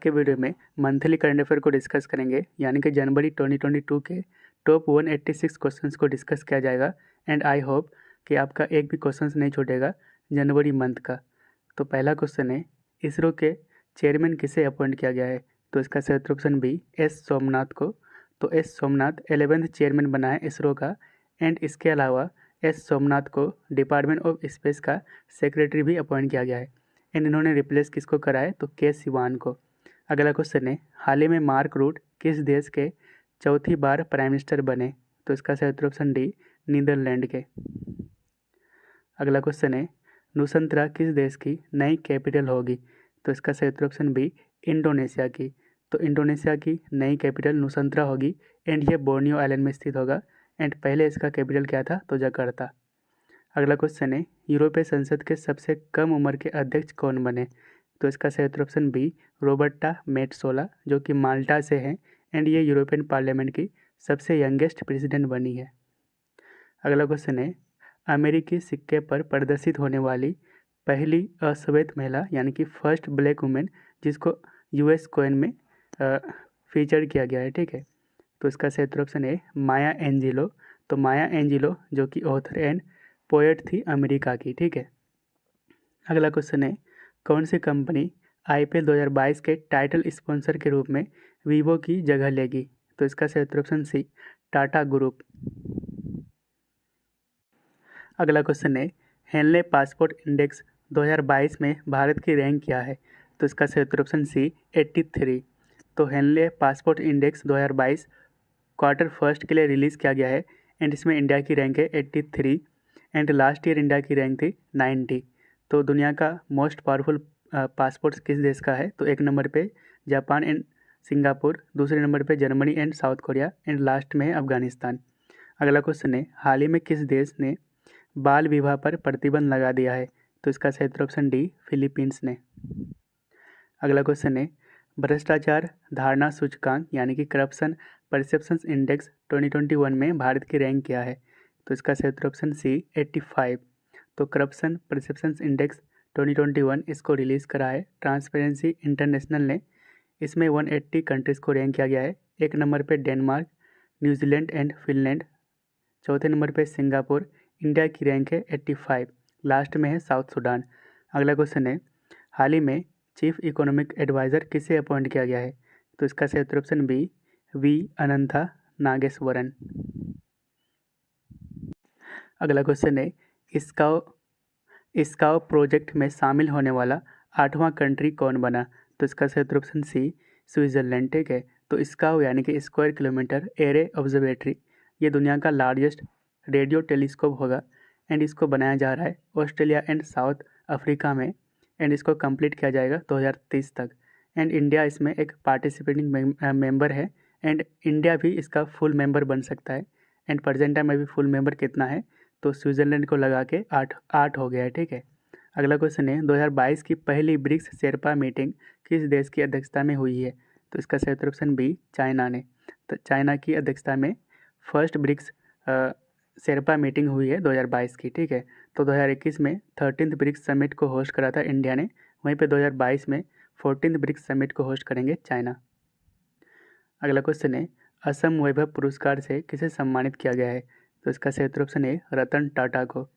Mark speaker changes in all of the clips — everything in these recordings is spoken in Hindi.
Speaker 1: के वीडियो में मंथली करंट अफेयर को डिस्कस करेंगे, यानी कि जनवरी 2022 के टॉप 186 क्वेश्चंस को डिस्कस किया जाएगा। एंड आई होप कि आपका एक भी क्वेश्चंस नहीं छूटेगा जनवरी मंथ का। तो पहला क्वेश्चन है, इसरो के चेयरमैन किसे अपॉइंट किया गया है? तो इसका सही उत्तर ऑप्शन बी, एस सोमनाथ को। तो एस सोमनाथ 11th चेयरमैन बना है इसरो का। एंड इसके अलावा एस सोमनाथ को डिपार्टमेंट ऑफ स्पेस का सेक्रेटरी भी अपॉइंट किया गया है। एंड इन्होंने रिप्लेस किसको करा है? तो के सिवान को। अगला क्वेश्चन है, हाल ही में मार्क रूट किस देश के चौथी बार प्राइम मिनिस्टर बने? तो इसका सही उत्तर ऑप्शन डी, नीदरलैंड के। अगला क्वेश्चन है, नुसंतरा किस देश की नई कैपिटल होगी? तो इसका सही उत्तर ऑप्शन बी, इंडोनेशिया की। तो इंडोनेशिया की नई कैपिटल नुसंतरा होगी। एंड ये बोर्नियो आइलैंड में स्थित होगा। एंड पहले इसका कैपिटल क्या था? तो जकार्ता। अगला क्वेश्चन है, यूरोपीय संसद के सबसे कम उम्र के अध्यक्ष कौन बने? तो इसका सही उत्तर ऑप्शन बी, रोबर्टा मेट्सोला, जो कि माल्टा से हैं। एंड ये यूरोपियन पार्लियामेंट की सबसे यंगेस्ट प्रेसिडेंट बनी है। अगला क्वेश्चन है, अमेरिकी सिक्के पर प्रदर्शित होने वाली पहली अश्वेत महिला, यानी कि फर्स्ट ब्लैक वुमेन, जिसको यूएस कॉइन में फीचर किया गया है, ठीक है। तो इसका सही उत्तर ऑप्शन है माया एंजिलो। तो माया एंजिलो जो कि ऑथर एंड पोएट थी अमेरिका की, ठीक है। अगला क्वेश्चन है, कौन सी कंपनी आईपीएल 2022 के टाइटल स्पॉन्सर के रूप में वीवो की जगह लेगी? तो इसका सही उत्तर ऑप्शन सी, टाटा ग्रुप। अगला क्वेश्चन है, हेनले पासपोर्ट इंडेक्स 2022 में भारत की रैंक क्या है? तो इसका सही उत्तर ऑप्शन सी, 83। तो Henley passport index 2022 quarter first के लिए रिलीज़ किया गया है। एंड इसमें इंडिया की रैंक है 83। एंड लास्ट ईयर इंडिया की रैंक थी 90। तो दुनिया का मोस्ट पावरफुल पासपोर्ट किस देश का है? तो एक नंबर पे जापान एंड सिंगापुर, दूसरे नंबर पे Germany and South Korea, and last में है अफगानिस्तान। अगला क्वेश्चन है, हाल ही में किस देश ने बाल विवाह पर प्रतिबंध लगा दिया है? तो इसका सही उत्तर ऑप्शन डी, फिलीपींस ने। अगला क्वेश्चन है, भ्रष्टाचार धारणा सूचकांक, यानी कि करप्शन परसेप्शन इंडेक्स 2021 में भारत की रैंक क्या है? तो इसका सही उत्तर ऑप्शन सी, 85। तो करप्शन परसेप्शन इंडेक्स 2021 इसको रिलीज़ करा है ट्रांसपेरेंसी इंटरनेशनल ने। इसमें 180 कंट्रीज़ को रैंक किया गया है। एक नंबर पे डेनमार्क, न्यूजीलैंड एंड फिनलैंड, चौथे नंबर पे सिंगापुर। इंडिया की रैंक है 85, लास्ट में है साउथ सूडान। अगला क्वेश्चन है, हाल ही में चीफ इकोनॉमिक एडवाइज़र किसे अपॉइंट किया गया है? तो इसका सही उत्तर option B, we Anantha Nageswaran. अगला क्वेश्चन है, स्काउ प्रोजेक्ट में शामिल होने वाला 8वां कंट्री कौन बना? तो इसका सही उत्तर ऑप्शन सी, स्विट्ज़रलैंड, ठीक है। तो स्काउ यानी कि स्क्वायर किलोमीटर एरे ऑब्जर्वेटरी, ये दुनिया का लार्जेस्ट रेडियो टेलीस्कोप होगा। एंड इसको बनाया जा रहा है ऑस्ट्रेलिया एंड साउथ अफ्रीका में। एंड इसको कंप्लीट किया जाएगा 2030 तक। एंड इंडिया इसमें एक पार्टिसिपेटिंग मेंबर है। एंड इंडिया भी इसका फुल मेंबर बन सकता है। एंड प्रेजेंट टाइम में भी फुल मेंबर कितना है? तो स्विट्ज़रलैंड को लगा के 8 हो गया है, ठीक है। अगला क्वेश्चन है, 2022 की पहली ब्रिक्स शेरपा मीटिंग किस देश की अध्यक्षता में हुई है? तो इसका सही उत्तर ऑप्शन बी, चाइना ने। तो चाइना की अध्यक्षता में फर्स्ट ब्रिक्स शेरपा मीटिंग हुई है 2022 की, ठीक है। तो 2021 में 13th ब्रिक्स समिट को होस्ट करा था इंडिया ने। वहीं पे 2022 में 14th ब्रिक्स समिट को होस्ट करेंगे चाइना। अगला क्वेश्चन है, असम वैभव पुरस्कार से किसे सम्मानित किया गया है? तो इसका सही उत्तर ऑप्शन है रतन टाटा को।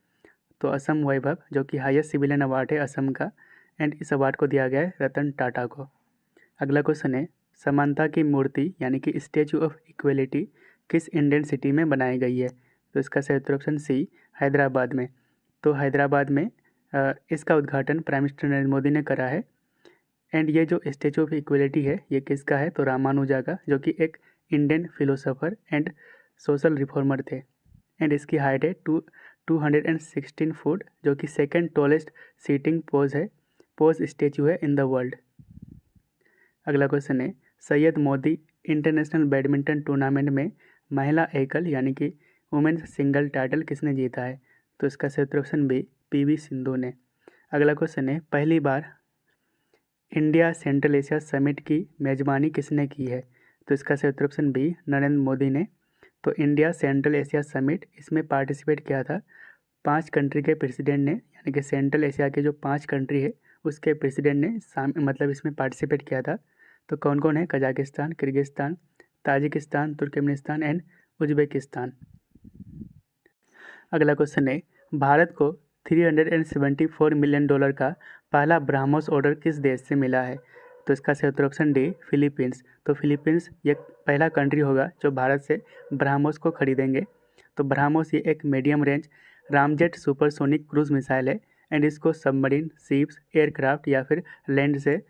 Speaker 1: तो असम वैभव जो कि हाईएस्ट सिविलियन अवार्ड है असम का। एंड इस अवार्ड को दिया गया है रतन टाटा को। अगला क्वेश्चन है, समानता की मूर्ति यानी कि स्टैचू ऑफ इक्वलिटी किस इंडियन सिटी में बनाई गई है? तो इसका सही उत्तर ऑप्शन सी, हैदराबाद में। तो हैदराबाद में इसका उद्घाटन प्राइम मिनिस्टर नरेंद्र मोदी ने करा है। एंड ये जो स्टैचू ऑफ इक्वलिटी है ये किसका है? तो रामानुजा का, जो कि एक Indian philosopher and social reformer थे। एंड इसकी हाइट है 216 फुट, जो कि second tallest sitting pose statue है इन द वर्ल्ड। अगला क्वेश्चन है, Syed Modi international badminton tournament में महिला एकल यानी कि वुमेन्स सिंगल टाइटल किसने जीता है? तो इसका सही उत्तर ऑप्शन बी, पीवी सिंधु ने। अगला क्वेश्चन है, पहली बार इंडिया सेंट्रल एशिया समिट की मेज़बानी किसने की है? तो इसका सही उत्तर ऑप्शन बी, नरेंद्र मोदी ने। तो इंडिया सेंट्रल एशिया समिट इसमें पार्टिसिपेट किया था 5 कंट्री के प्रेसिडेंट ने, यानी कि सेंट्रल एशिया के जो 5 कंट्री है उसके प्रेसिडेंट ने मतलब इसमें पार्टिसिपेट किया था। तो कौन कौन है? Kazakhstan, Kyrgyzstan, Tajikistan, Turkmenistan and Uzbekistan. अगला क्वेश्चन है, भारत को $374 मिलियन का पहला ब्रह्मोस ऑर्डर किस देश से मिला है? तो इसका सही उत्तर ऑप्शन डी, फिलीपींस। तो फिलीपींस ये पहला कंट्री होगा जो भारत से ब्रह्मोस को खरीदेंगे। तो ब्रह्मोस ये एक medium range ramjet supersonic cruise missile है एंड इसको सबमरीन, शिप्स, एयरक्राफ्ट या फिर लैंड से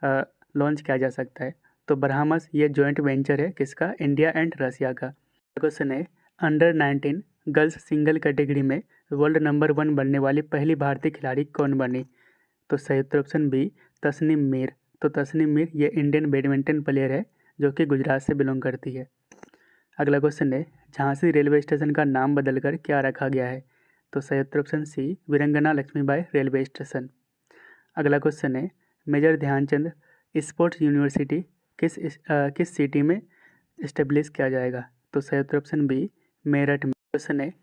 Speaker 1: लॉन्च किया जा सकता है। तो ब्रह्मोस ये जॉइंट वेंचर है किसका? इंडिया एंड रसिया का। क्वेश्चन है, अंडर 19 गर्ल्स सिंगल कैटेगरी में वर्ल्ड नंबर 1 बनने वाली पहली भारतीय खिलाड़ी कौन बनी? तो सही उत्तर ऑप्शन बी, तस्नीम मीर। तो तस्नीम मीर ये इंडियन बैडमिंटन प्लेयर है जो कि गुजरात से बिलोंग करती है। अगला क्वेश्चन है, झांसी रेलवे स्टेशन का नाम बदलकर क्या रखा गया है? तो सही उत्तर option C, Veerangana Lakshmibai railway station. अगला क्वेश्चन है, मेजर ध्यानचंद स्पोर्ट्स यूनिवर्सिटी किस सिटी में इस्टेब्लिश किया जाएगा? तो सही उत्तर ऑप्शन बी, मेरठ में। क्वेश्चन है,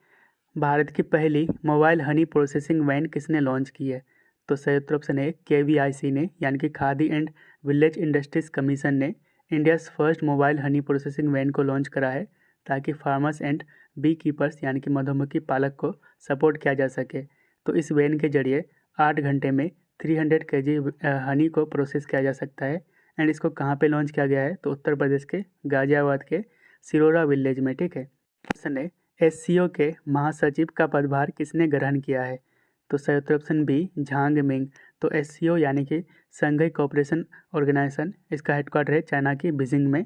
Speaker 1: भारत की पहली मोबाइल हनी प्रोसेसिंग वैन किसने लॉन्च की है? तो सही उत्तर ऑप्शन है KVIC ने, यानी कि Khadi and village industries commission ने India's first mobile honey processing van को लॉन्च करा है ताकि फार्मर्स एंड बी कीपर्स यानी कि मधुमक्खी पालक को सपोर्ट किया जा सके। तो इस वैन के जरिए 8 घंटे में 300 kg हनी को प्रोसेस किया जा सकता है एंड इसको कहाँ पे लॉन्च किया गया है? तो उत्तर प्रदेश के गाजियाबाद के सिरोरा विलेज में। ठीक है। क्वेश्चन है, SCO के महासचिव का पदभार किसने ग्रहण किया है? तो सही उत्तर ऑप्शन बी, झांग मिंग। तो SCO यानी कि संघाई कोऑपरेशन ऑर्गेनाइजेशन, इसका हेडक्वार्टर है चाइना की बीजिंग में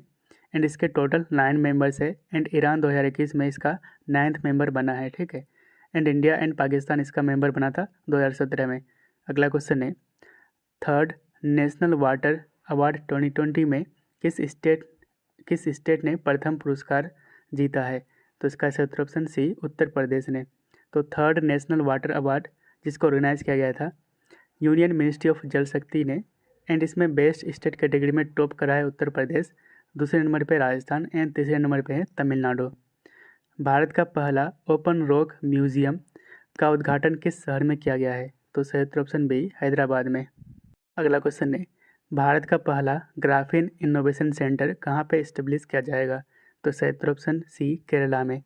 Speaker 1: एंड इसके टोटल 9 मेंबर्स है एंड ईरान 2021 में इसका 9th मेंबर बना है। ठीक है। एंड इंडिया एंड पाकिस्तान इसका मेंबर बना था 2017 में। अगला क्वेश्चन है, थर्ड नेशनल वाटर अवार्ड 2020 में किस स्टेट ने प्रथम पुरस्कार जीता है? तो इसका सही उत्तर ऑप्शन सी, उत्तर प्रदेश ने। तो थर्ड नेशनल वाटर अवार्ड जिसको ऑर्गेनाइज किया गया था यूनियन मिनिस्ट्री ऑफ जल शक्ति ने एंड इसमें बेस्ट स्टेट कैटेगरी में टॉप करा है उत्तर प्रदेश, दूसरे नंबर पे राजस्थान एंड तीसरे नंबर पे है तमिलनाडु। भारत का पहला ओपन रॉक म्यूजियम का उद्घाटन किस शहर में किया गया है? तो सही उत्तर ऑप्शन बी, हैदराबाद में। अगला क्वेश्चन है, भारत का पहला ग्राफीन इनोवेशन सेंटर कहाँ पे इस्टेब्लिश किया जाएगा? तो सही उत्तर ऑप्शन सी, केरला में।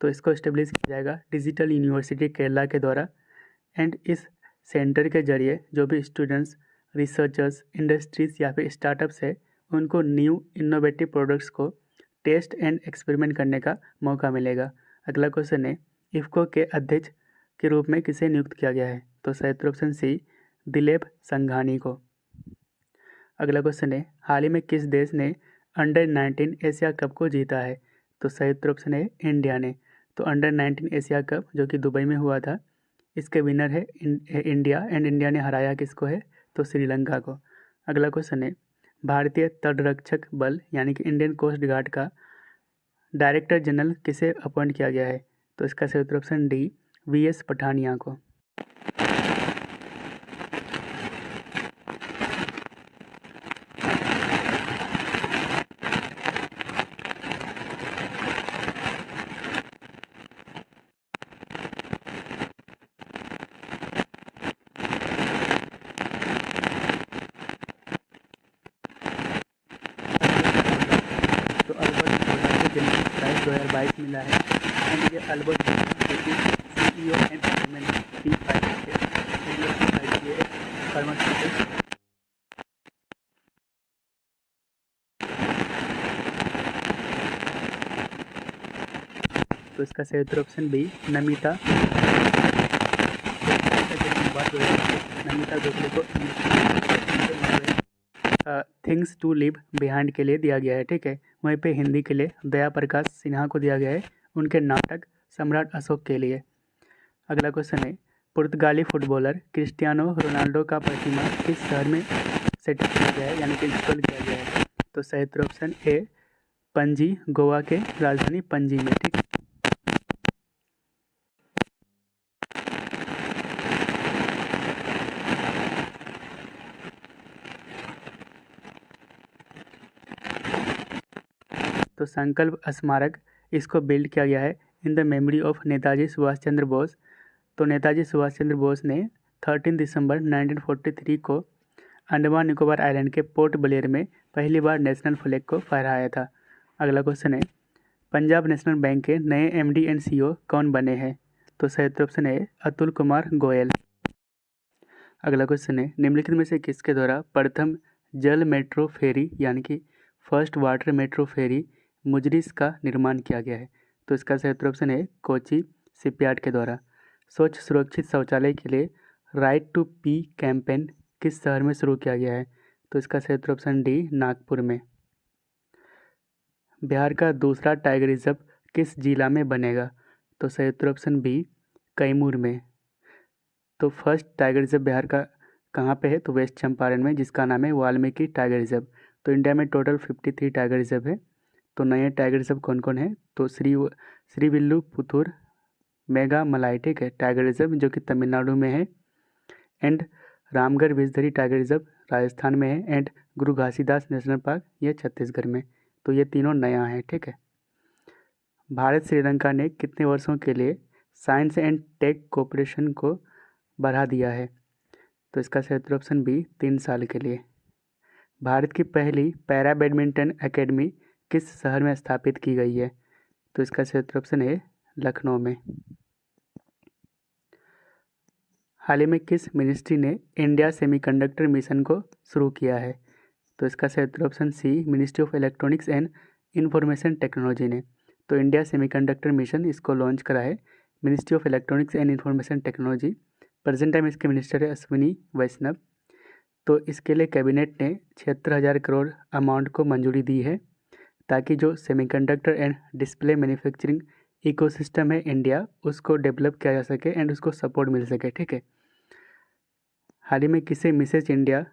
Speaker 1: तो इसको इस्टेब्लिश किया जाएगा डिजिटल यूनिवर्सिटी केरला के द्वारा एंड इस सेंटर के जरिए जो भी स्टूडेंट्स, रिसर्चर्स, इंडस्ट्रीज़ या फिर स्टार्टअप्स है उनको न्यू इनोवेटिव प्रोडक्ट्स को टेस्ट एंड एक्सपेरिमेंट करने का मौका मिलेगा। अगला क्वेश्चन है, इफ़को के अध्यक्ष के रूप में किसे नियुक्त किया गया है? तो सही उत्तर ऑप्शन सी, दिलीप संघानी को। अगला क्वेश्चन है, हाल ही में किस देश ने अंडर 19 एशिया कप को जीता है? तो सही उत्तर ऑप्शन है इंडिया ने। तो अंडर 19 एशिया कप जो कि दुबई में हुआ था इसके विनर है इंडिया एंड इंडिया ने हराया किसको है? तो श्रीलंका को। अगला क्वेश्चन है, भारतीय तटरक्षक बल यानी कि इंडियन कोस्ट गार्ड का डायरेक्टर जनरल किसे अपॉइंट किया गया है? तो इसका सही उत्तर ऑप्शन डी, VS पठानिया को। तो अल्बर्ट बोर्डा को जेनेटिक प्राइज 2022 मिला है एंड ये अल्बर्ट बोर्डा जो कि CEO एंड चेयरमैन P5 के फार्मास्यूटिकल। तो इसका सही उत्तर ऑप्शन बी, नमिता। नमिता गोखले को थिंग्स टू लिव बिहाइंड के लिए दिया गया है। ठीक है। वहीं पे हिंदी के लिए दया प्रकाश सिन्हा को दिया गया है उनके नाटक सम्राट अशोक के लिए। अगला क्वेश्चन है, पुर्तगाली फुटबॉलर क्रिस्टियानो रोनाल्डो का प्रतिमा किस शहर में सेट किया गया है यानी कि इंस्टॉल किया गया है? तो सही उत्तर ऑप्शन ए, पणजी, गोवा के राजधानी पणजी में। ठीक। तो संकल्प स्मारक इसको बिल्ड किया गया है in the memory of Netaji Subhash Chandra Bose. तो नेताजी सुभाष चंद्र बोस ने 13 दिसंबर 1943 को अंडमान निकोबार आइलैंड के पोर्ट ब्लेयर में पहली बार नेशनल फ्लैग को फहराया था? अगला क्वेश्चन है, पंजाब नेशनल बैंक के नए एमडी एंड सीईओ कौन बने हैं? तो सही उत्तर ऑप्शन है अतुल कुमार गोयल। अगला क्वेश्चन है, निम्नलिखित में से किसके द्वारा प्रथम जल मेट्रो फेरी यानी कि फर्स्ट वाटर मेट्रो फेरी मुजरिस का निर्माण किया गया है? तो इसका सही उत्तर ऑप्शन है कोची शिपयार्ड के द्वारा। स्वच्छ सुरक्षित शौचालय के लिए राइट टू पी कैंपेन किस शहर में शुरू किया गया है? तो इसका सही उत्तर ऑप्शन डी नागपुर में। बिहार का दूसरा टाइगर रिजर्व किस जिला में बनेगा? तो सही उत्तर ऑप्शन बी कैमूर में। तो फर्स्ट टाइगर रिजर्व बिहार का कहाँ पे है? तो वेस्ट चंपारण में, जिसका नाम है वाल्मीकि टाइगर रिजर्व। तो इंडिया में टोटल 53 टाइगर रिजर्व है। तो नए टाइगर रिजर्व कौन कौन है? तो श्रीविल्लुपुतूर मेगा मलाई, ठीक है, टाइगर रिजर्व जो कि तमिलनाडु में है, and Ramgarh Vishdhari tiger reserve Rajasthan में है, and Guru Ghasidas national park ये छत्तीसगढ़ में। तो ये तीनों नया है, ठीक है। भारत श्रीलंका ने कितने वर्षों के लिए साइंस एंड टेक कोऑपरेशन को बढ़ा दिया है? तो इसका सही उत्तर ऑप्शन बी 3 साल के लिए। भारत की पहली पैरा बैडमिंटन एकेडमी किस शहर में स्थापित की गई है? तो इसका सही उत्तर ऑप्शन है लखनऊ में। हाल ही में किस मिनिस्ट्री ने इंडिया सेमीकंडक्टर मिशन को शुरू किया है? तो इसका सही उत्तर option C ministry of electronics and information technology ने। तो इंडिया सेमीकंडक्टर मिशन इसको लॉन्च करा है ministry of electronics and information technology. Present time इसके मिनिस्टर है अश्विनी वैष्णव। तो इसके लिए कैबिनेट ने 76,000 करोड़ अमाउंट को मंजूरी दी है, ताकि जो semiconductor and display manufacturing ecosystem है इंडिया, उसको डेवलप किया जा सके एंड उसको सपोर्ट मिल सके, ठीक है। हाल ही में किसे मिसेज इंडिया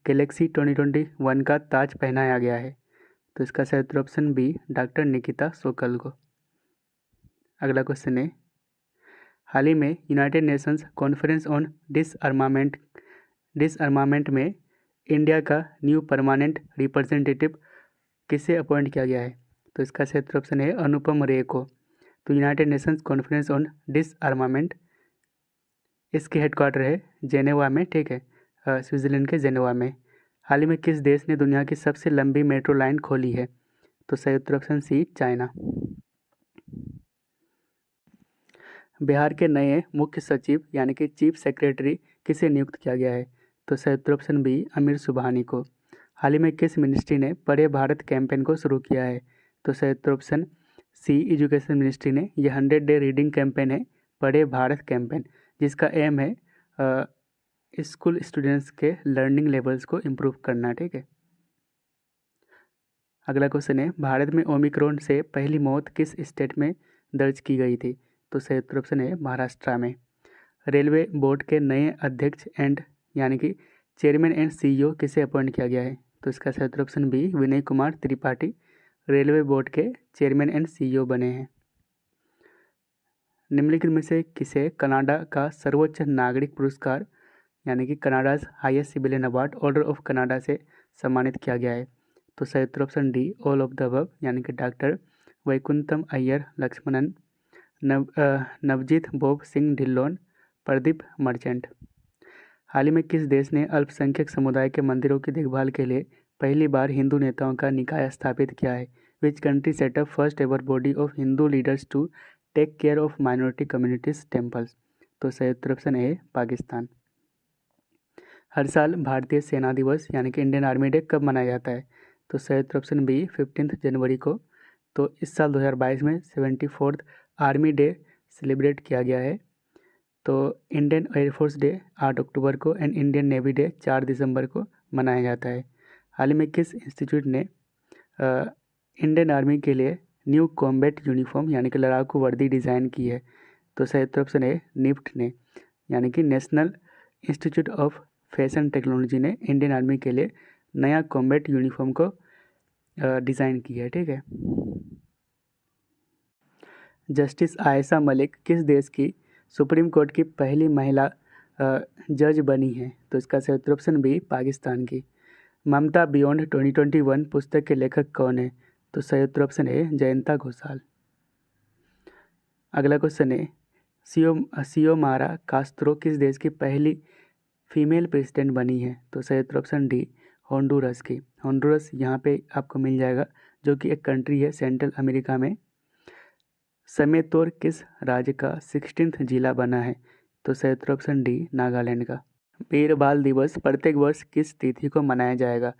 Speaker 1: गैलेक्सी 2021 का ताज पहनाया गया है? तो इसका सही उत्तर ऑप्शन बी डॉक्टर निकिता सोकल को। अगला क्वेश्चन है, हाल ही में यूनाइटेड नेशंस कॉन्फ्रेंस ऑन डिसअर्मामेंट में इंडिया का न्यू परमानेंट रिप्रेजेंटेटिव किसे अपॉइंट किया गया है? तो इसका सही उत्तर ऑप्शन है अनुपम रे को। तो यूनाइटेड नेशंस कॉन्फ्रेंस ऑन डिसअर्मामेंट, इसके हेडक्वार्टर है जेनेवा में, ठीक है, स्विट्ज़रलैंड के जेनेवा में। हाल ही में किस देश ने दुनिया की सबसे लंबी मेट्रो लाइन खोली है? तो सही उत्तर ऑप्शन सी चाइना। बिहार के नए मुख्य सचिव यानी कि चीफ सेक्रेटरी किसे नियुक्त किया गया है? तो सही उत्तर ऑप्शन बी अमीर सुबहानी को। हाल ही में किस मिनिस्ट्री ने पढ़े भारत कैंपेन को शुरू किया है? तो सही उत्तर ऑप्शन सी एजुकेशन मिनिस्ट्री ने। यह 100 डे रीडिंग कैंपेन है, पढ़े भारत कैंपेन, जिसका एम है स्कूल स्टूडेंट्स के लर्निंग लेवल्स को इम्प्रूव करना, ठीक है। अगला क्वेश्चन है, भारत में ओमिक्रॉन से पहली मौत किस स्टेट में दर्ज की गई थी? तो सही उत्तर ऑप्शन है महाराष्ट्र में। रेलवे बोर्ड के नए अध्यक्ष एंड यानी कि चेयरमैन एंड सीईओ किसे अपॉइंट किया गया है? तो इसका सही उत्तर option B Vinay Kumar Tripathi railway board के चेयरमैन एंड सीईओ बने हैं। निम्नलिखित में से किसे कनाडा का सर्वोच्च नागरिक पुरस्कार यानी कि Canada's highest civilian award order of Canada से सम्मानित किया गया है? तो सही उत्तर option D all of the above यानी कि डॉक्टर वैकुंठम अय्यर लक्ष्मणन, नवजीत बोब सिंह ढिल्लोन, प्रदीप मर्चेंट। हाल ही में किस देश ने अल्पसंख्यक समुदाय के मंदिरों की देखभाल के लिए पहली बार हिंदू नेताओं का निकाय स्थापित किया है? Which country set up first ever body of Hindu leaders to take care of minority communities temples? तो सही उत्तर ऑप्शन ए पाकिस्तान। हर साल भारतीय सेना दिवस यानी कि इंडियन आर्मी डे कब मनाया जाता है? तो सही उत्तर ऑप्शन बी 15 जनवरी को। तो इस साल 2022 में 74th आर्मी डे सेलिब्रेट किया गया है। तो इंडियन एयरफोर्स डे 8 अक्टूबर को एंड इंडियन नेवी डे 4 दिसंबर को मनाया जाता है। हाल ही में किस इंस्टीट्यूट ने इंडियन आर्मी के लिए न्यू कॉम्बैट यूनिफॉर्म यानी कि लड़ाकू वर्दी डिज़ाइन की है? तो सही उत्तर ऑप्शन है निफ्ट ने, यानी कि national institute of fashion technology ने इंडियन आर्मी के लिए नया कॉम्बैट यूनिफॉर्म को डिज़ाइन की है, ठीक है। जस्टिस आयशा मलिक किस देश की सुप्रीम कोर्ट की पहली महिला जज बनी है? तो इसका सही उत्तर ऑप्शन बी पाकिस्तान की। ममता बियॉन्ड 2021 पुस्तक के लेखक कौन है? तो सही उत्तर ऑप्शन है जयंता घोषाल। अगला क्वेश्चन है, सियोमारा कास्त्रो किस देश की पहली फीमेल प्रेसिडेंट बनी है? तो सही उत्तर ऑप्शन डी होंडुरस की। होंडुरस यहाँ पे आपको मिल जाएगा, जो कि एक कंट्री है सेंट्रल अमेरिका में। समेतोर किस राज्य का 16th जिला बना है? तो सही उत्तर ऑप्शन डी, नागालैंड का। वीर बाल दिवस प्रत्येक वर्ष किस तिथि को मनाया जाएगा?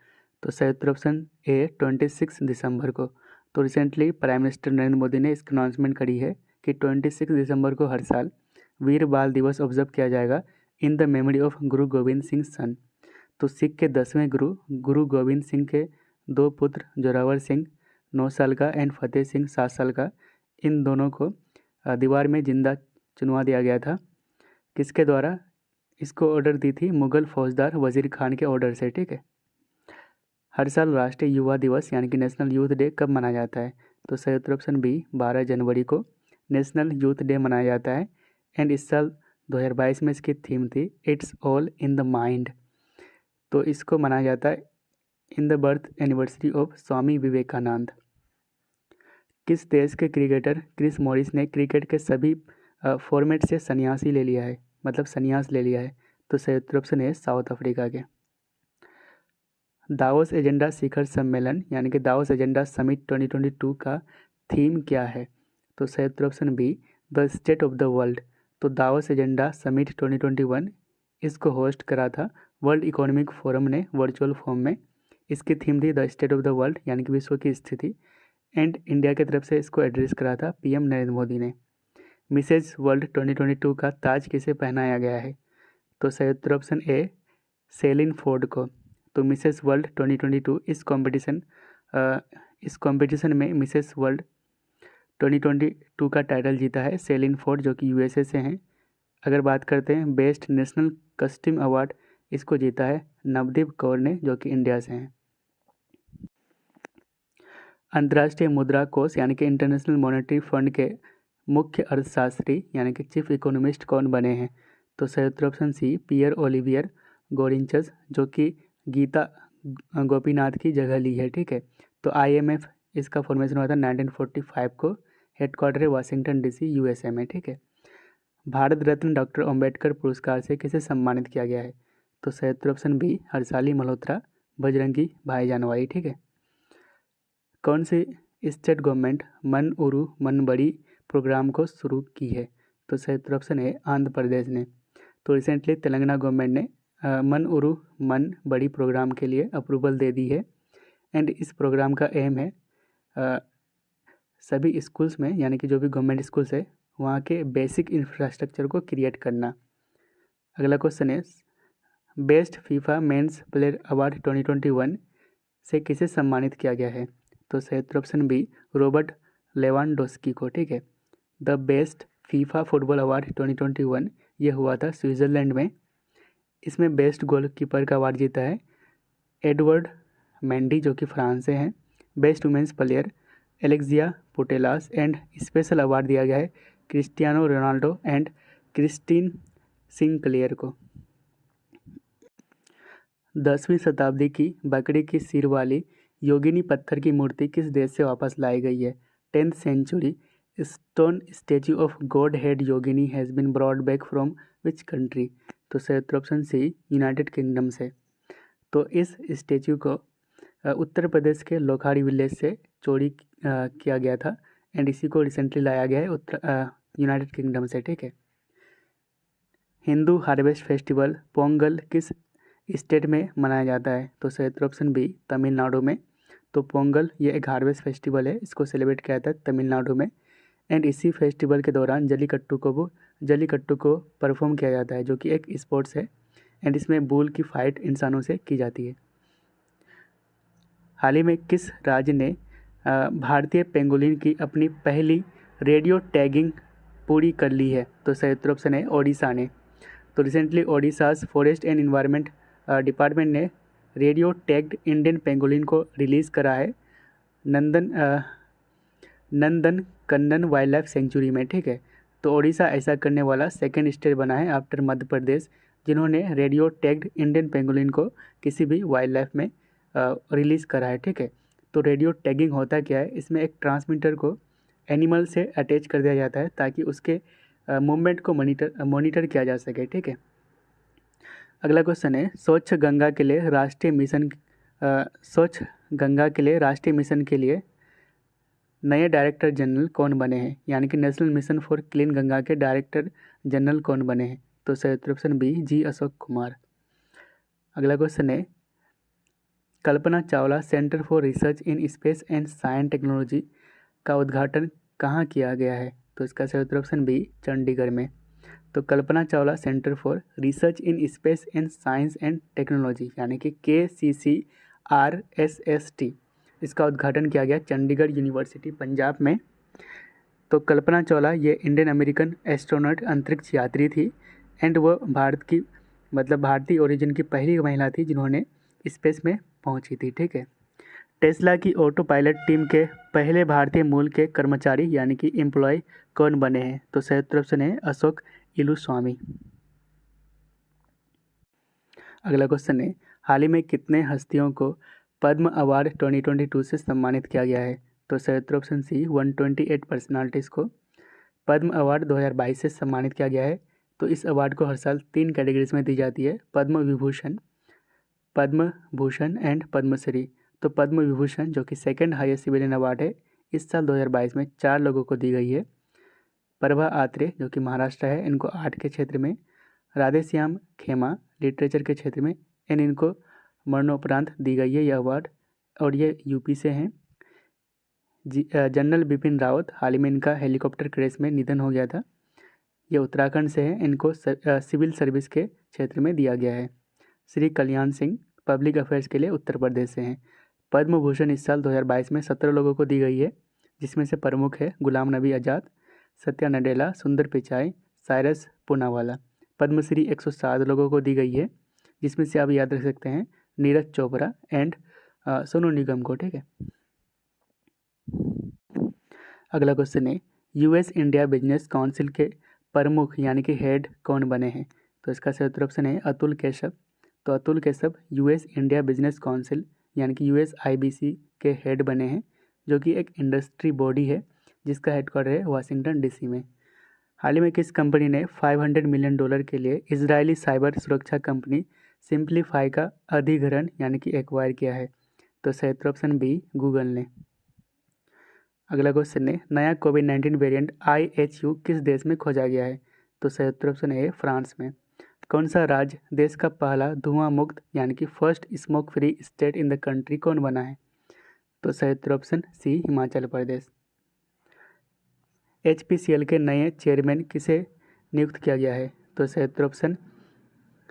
Speaker 1: तो सही उत्तर ऑप्शन ए, 26 दिसंबर को। तो recently prime minister Narendra Modi ने इसकी अनाउंसमेंट करी है कि 26 दिसंबर को हर साल वीर बाल दिवस ऑब्जर्व किया जाएगा इन द मेमोरी ऑफ गुरु गोविंद सिंह सन। तो सिख के 10वें गुरु गुरु गोविंद सिंह के 2 पुत्र जोरावर सिंह 9 साल का एंड फतेह सिंह 7 साल का, इन दोनों को दीवार में जिंदा चुनवा दिया गया था। किसके द्वारा? इसको ऑर्डर दी थी मुगल फौजदार वजीर खान के ऑर्डर से, ठीक है। हर साल राष्ट्रीय युवा दिवस यानी कि नेशनल यूथ डे कब मनाया जाता है? तो सही उत्तर ऑप्शन बी, 12 जनवरी को नेशनल यूथ डे मनाया जाता है। एंड इस साल 2022 में इसकी थीम थी it's all in the mind. तो इसको मनाया जाता है in the birth anniversary of Swami Vivekananda. किस देश के क्रिकेटर क्रिस मॉरिस ने क्रिकेट के सभी फॉर्मेट से संन्यासी ले लिया है, मतलब संन्यास ले लिया है? तो सही उत्तर ऑप्शन है साउथ अफ्रीका के। दावोस एजेंडा शिखर सम्मेलन यानी कि दावोस एजेंडा समिट 2022 का थीम क्या है? तो सही उत्तर option B, the state of the world. तो दावोस एजेंडा समिट 2021 इसको होस्ट करा था वर्ल्ड इकोनॉमिक फोरम ने वर्चुअल फॉर्म में। इसकी थीम थी the state of the world यानी कि विश्व की स्थिति। एंड इंडिया की तरफ से इसको एड्रेस करा था पीएम नरेंद्र मोदी ने। मिसेज वर्ल्ड 2022 का ताज किसे पहनाया गया है? तो सही उत्तर ऑप्शन ए, सेलिन फोर्ड को। तो मिसेस वर्ल्ड 2022 इस कंपटीशन में मिसेस वर्ल्ड 2022 का टाइटल जीता है सेलिन फोर्ड, जो कि यूएसए से हैं। अगर बात करते हैं बेस्ट नेशनल कस्ट्यूम अवार्ड, इसको जीता है नवदीप कौर ने, जो कि इंडिया से हैं। अंतर्राष्ट्रीय मुद्रा कोष यानी कि इंटरनेशनल मॉनेटरी फंड के मुख्य अर्थशास्त्री यानी कि चीफ इकोनॉमिस्ट कौन बने हैं? तो सही उत्तर ऑप्शन सी, पियर ओलिवियर गोरिंचस, जो कि गीता गोपीनाथ की जगह ली है, ठीक है। तो IMF इसका फॉर्मेशन हुआ था 1945 को, हेडक्वार्टर है वाशिंगटन DC USA में, ठीक है। भारत रत्न डॉक्टर अंबेडकर पुरस्कार से किसे सम्मानित किया गया है? तो सही उत्तर ऑप्शन बी, हर्षाली मल्होत्रा, बजरंगी भाईजान वाली, ठीक है। कौन सी स्टेट गवर्नमेंट मन उरु मन बड़ी प्रोग्राम को शुरू की है? तो सही उत्तर ऑप्शन है आंध्र प्रदेश ने। तो रिसेंटली तेलंगाना गवर्नमेंट ने मन उरु मन बड़ी प्रोग्राम के लिए अप्रूवल दे दी है। एंड इस प्रोग्राम का एम है सभी स्कूल्स में यानी कि जो भी गवर्नमेंट स्कूल्स है वहाँ के बेसिक इंफ्रास्ट्रक्चर को क्रिएट करना। अगला क्वेश्चन है best FIFA men's player award 2021 से किसे सम्मानित किया गया है? तो सही उत्तर ऑप्शन बी, रॉबर्ट लेवांडोस्की को, ठीक है। The best FIFA football award 2021 ये हुआ था स्विट्ज़रलैंड में। इसमें बेस्ट गोलकीपर का अवार्ड जीता है एडवर्ड मेंडी, जो कि फ्रांस से हैं। Best women's player Alexia Putellas. And special award दिया गया है Cristiano Ronaldo and Christine Sinclair को। 10वीं शताब्दी की बकरी की सिर वाली योगिनी पत्थर की मूर्ति किस देश से वापस लाई गई है? 10th century stone statue of god head yogini has been brought back from which country? तो सही उत्तर ऑप्शन सी, यूनाइटेड किंगडम से। तो इस स्टेच्यू को उत्तर प्रदेश के लोखाड़ी विलेज से चोरी किया गया था। एंड इसी को रिसेंटली लाया गया है यूनाइटेड किंगडम से, ठीक है। हिंदू हार्वेस्ट फेस्टिवल पोंगल किस स्टेट में मनाया जाता है? तो सही उत्तर ऑप्शन बी, तमिलनाडु में। तो पोंगल ये एक हार्वेस्ट फेस्टिवल है, इसको सेलिब्रेट किया जाता है तमिलनाडु में। एंड इसी फेस्टिवल के दौरान जल्लीकट्टू को परफॉर्म किया जाता है, जो कि एक स्पोर्ट्स है। एंड इसमें बुल की फाइट इंसानों से की जाती है। हाल ही में किस राज्य ने भारतीय पेंगोलिन की अपनी पहली रेडियो टैगिंग पूरी कर ली है? तो सही उत्तर ऑप्शन है ओडिशा ने। तो recently Odisha's forest and environment department ने रेडियो टैग्ड इंडियन पेंगोलिन को रिलीज़ करा है नंदन कन्नन वाइल्ड लाइफ सेंचुरी में, ठीक है। तो ओडिशा ऐसा करने वाला सेकेंड स्टेट बना है आफ्टर मध्य प्रदेश, जिन्होंने रेडियो टैग्ड इंडियन पेंगोलिन को किसी भी वाइल्ड लाइफ में रिलीज़ करा है, ठीक है। तो रेडियो टैगिंग होता क्या है? इसमें एक ट्रांसमीटर को एनिमल से अटैच कर दिया जाता है ताकि उसके मूवमेंट को मॉनिटर किया जा सके, ठीक है। अगला क्वेश्चन है स्वच्छ गंगा के लिए राष्ट्रीय मिशन स्वच्छ गंगा के लिए राष्ट्रीय मिशन के लिए नए डायरेक्टर जनरल कौन बने हैं, यानी कि national mission for clean Ganga के डायरेक्टर जनरल कौन बने हैं? तो सही उत्तर option B, G Ashok Kumar. अगला क्वेश्चन है, Kalpana Chawla centre for research in space and science technology का उद्घाटन कहाँ किया गया है? तो इसका सही उत्तर ऑप्शन बी, चंडीगढ़ में। तो Kalpana Chawla centre for research in space and science and technology यानी कि KCCRSST, इसका उद्घाटन किया गया चंडीगढ़ यूनिवर्सिटी पंजाब में। तो कल्पना चावला ये इंडियन अमेरिकन एस्ट्रोनॉट अंतरिक्ष यात्री थी एंड वो भारतीय ओरिजिन की पहली महिला थी जिन्होंने स्पेस में पहुंची थी। ठीक है। टेस्ला की ऑटो पायलट टीम के पहले भारतीय मूल के कर्मचारी यानी कि एम्प्लॉय कौन बने हैं? तो सही उत्तर ऑप्शन है अशोक इलुस्वामी। अगला क्वेश्चन है, हाल ही में कितने हस्तियों को पद्म अवार्ड 2022 से सम्मानित किया गया है? तो सही उत्तर ऑप्शन सी, 128 पर्सनालिटीज़ को पद्म अवार्ड 2022 से सम्मानित किया गया है। तो इस अवार्ड को हर साल 3 कैटेगरीज में दी जाती है, पद्म विभूषण, पद्म भूषण एंड पद्मश्री। तो पद्म विभूषण जो कि सेकंड हाईएस्ट सिविलियन अवार्ड है, इस साल 2022 में 4 लोगों को दी गई है। प्रभा आत्रे जो कि महाराष्ट्र है, इनको आर्ट के क्षेत्र में, राधेश्याम खेमा लिटरेचर के क्षेत्र में, इनको मरणोपरांत दी गई है यह अवार्ड, और ये यूपी से हैं। जनरल बिपिन रावत, हाल ही में इनका हेलीकॉप्टर क्रैश में निधन हो गया था, ये उत्तराखंड से हैं, इनको सिविल सर्विस के क्षेत्र में दिया गया है। श्री कल्याण सिंह पब्लिक अफेयर्स के लिए उत्तर प्रदेश से हैं। पद्म भूषण इस साल 2022 में 17 लोगों को दी गई है, जिसमें से प्रमुख है गुलाम नबी आज़ाद, सत्या नडेला, सुंदर पिचाई, साइरस पूनावाला। पद्मश्री 107 लोगों को दी गई है, जिसमें से आप याद रख सकते हैं नीरज चोपड़ा एंड सोनू निगम को। ठीक है। अगला क्वेश्चन है, US इंडिया बिजनेस काउंसिल के प्रमुख यानी कि हेड कौन बने हैं? तो इसका सही उत्तर ऑप्शन है अतुल केशव। तो Atul Keshav US India business council यानी कि USIBC के हेड बने हैं, जो कि एक इंडस्ट्री बॉडी है जिसका हेडक्वार्टर है वाशिंगटन DC में। हाल ही में किस कंपनी ने $500 मिलियन के लिए इजरायली साइबर सुरक्षा कंपनी सिंप्लीफाई का अधिग्रहण यानी कि एक्वायर किया है? तो सही उत्तर ऑप्शन बी, गूगल ने। अगला क्वेश्चन है, नया कोविड-19 वेरिएंट IHU किस देश में खोजा गया है? तो सही उत्तर ऑप्शन है फ्रांस में। कौन सा राज्य देश का पहला धुआं मुक्त यानी कि first smoke free state in the country कौन बना है? तो सही उत्तर ऑप्शन सी, हिमाचल प्रदेश। HPCL के नए चेयरमैन किसे नियुक्त किया गया है? तो सही उत्तर ऑप्शन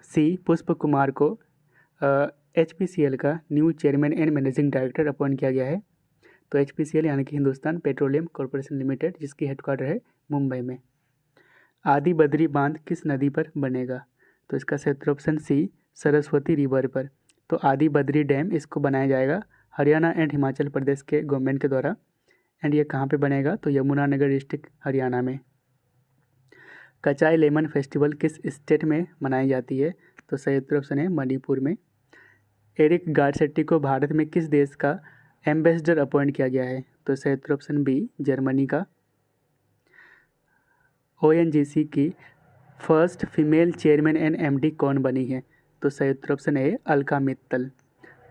Speaker 1: सी, पुष्प कुमार को HPCL का new chairman and managing director appoint किया गया है। तो HPCL यानी कि हिंदुस्तान पेट्रोलियम कॉरपोरेशन लिमिटेड, जिसकी हेडक्वार्टर है मुंबई में। आदि बद्री बांध किस नदी पर बनेगा? तो इसका सही उत्तर ऑप्शन सी, सरस्वती रिवर पर। तो आदि बद्री डैम इसको बनाया जाएगा हरियाणा एंड हिमाचल प्रदेश के गवर्नमेंट के द्वारा, एंड ये कहाँ पे बनेगा? तो यमुनानगर डिस्ट्रिक्ट हरियाणा में। कचाई लेमन फेस्टिवल किस स्टेट में मनाई जाती है? तो सही उत्तर ऑप्शन है मणिपुर में। एरिक गारसेट्टी को भारत में किस देश का एम्बेसडर अपॉइंट किया गया है? तो सही उत्तर ऑप्शन बी, जर्मनी का। ONGC की first female chairman and MD कौन बनी है? तो सही उत्तर ऑप्शन है अलका मित्तल।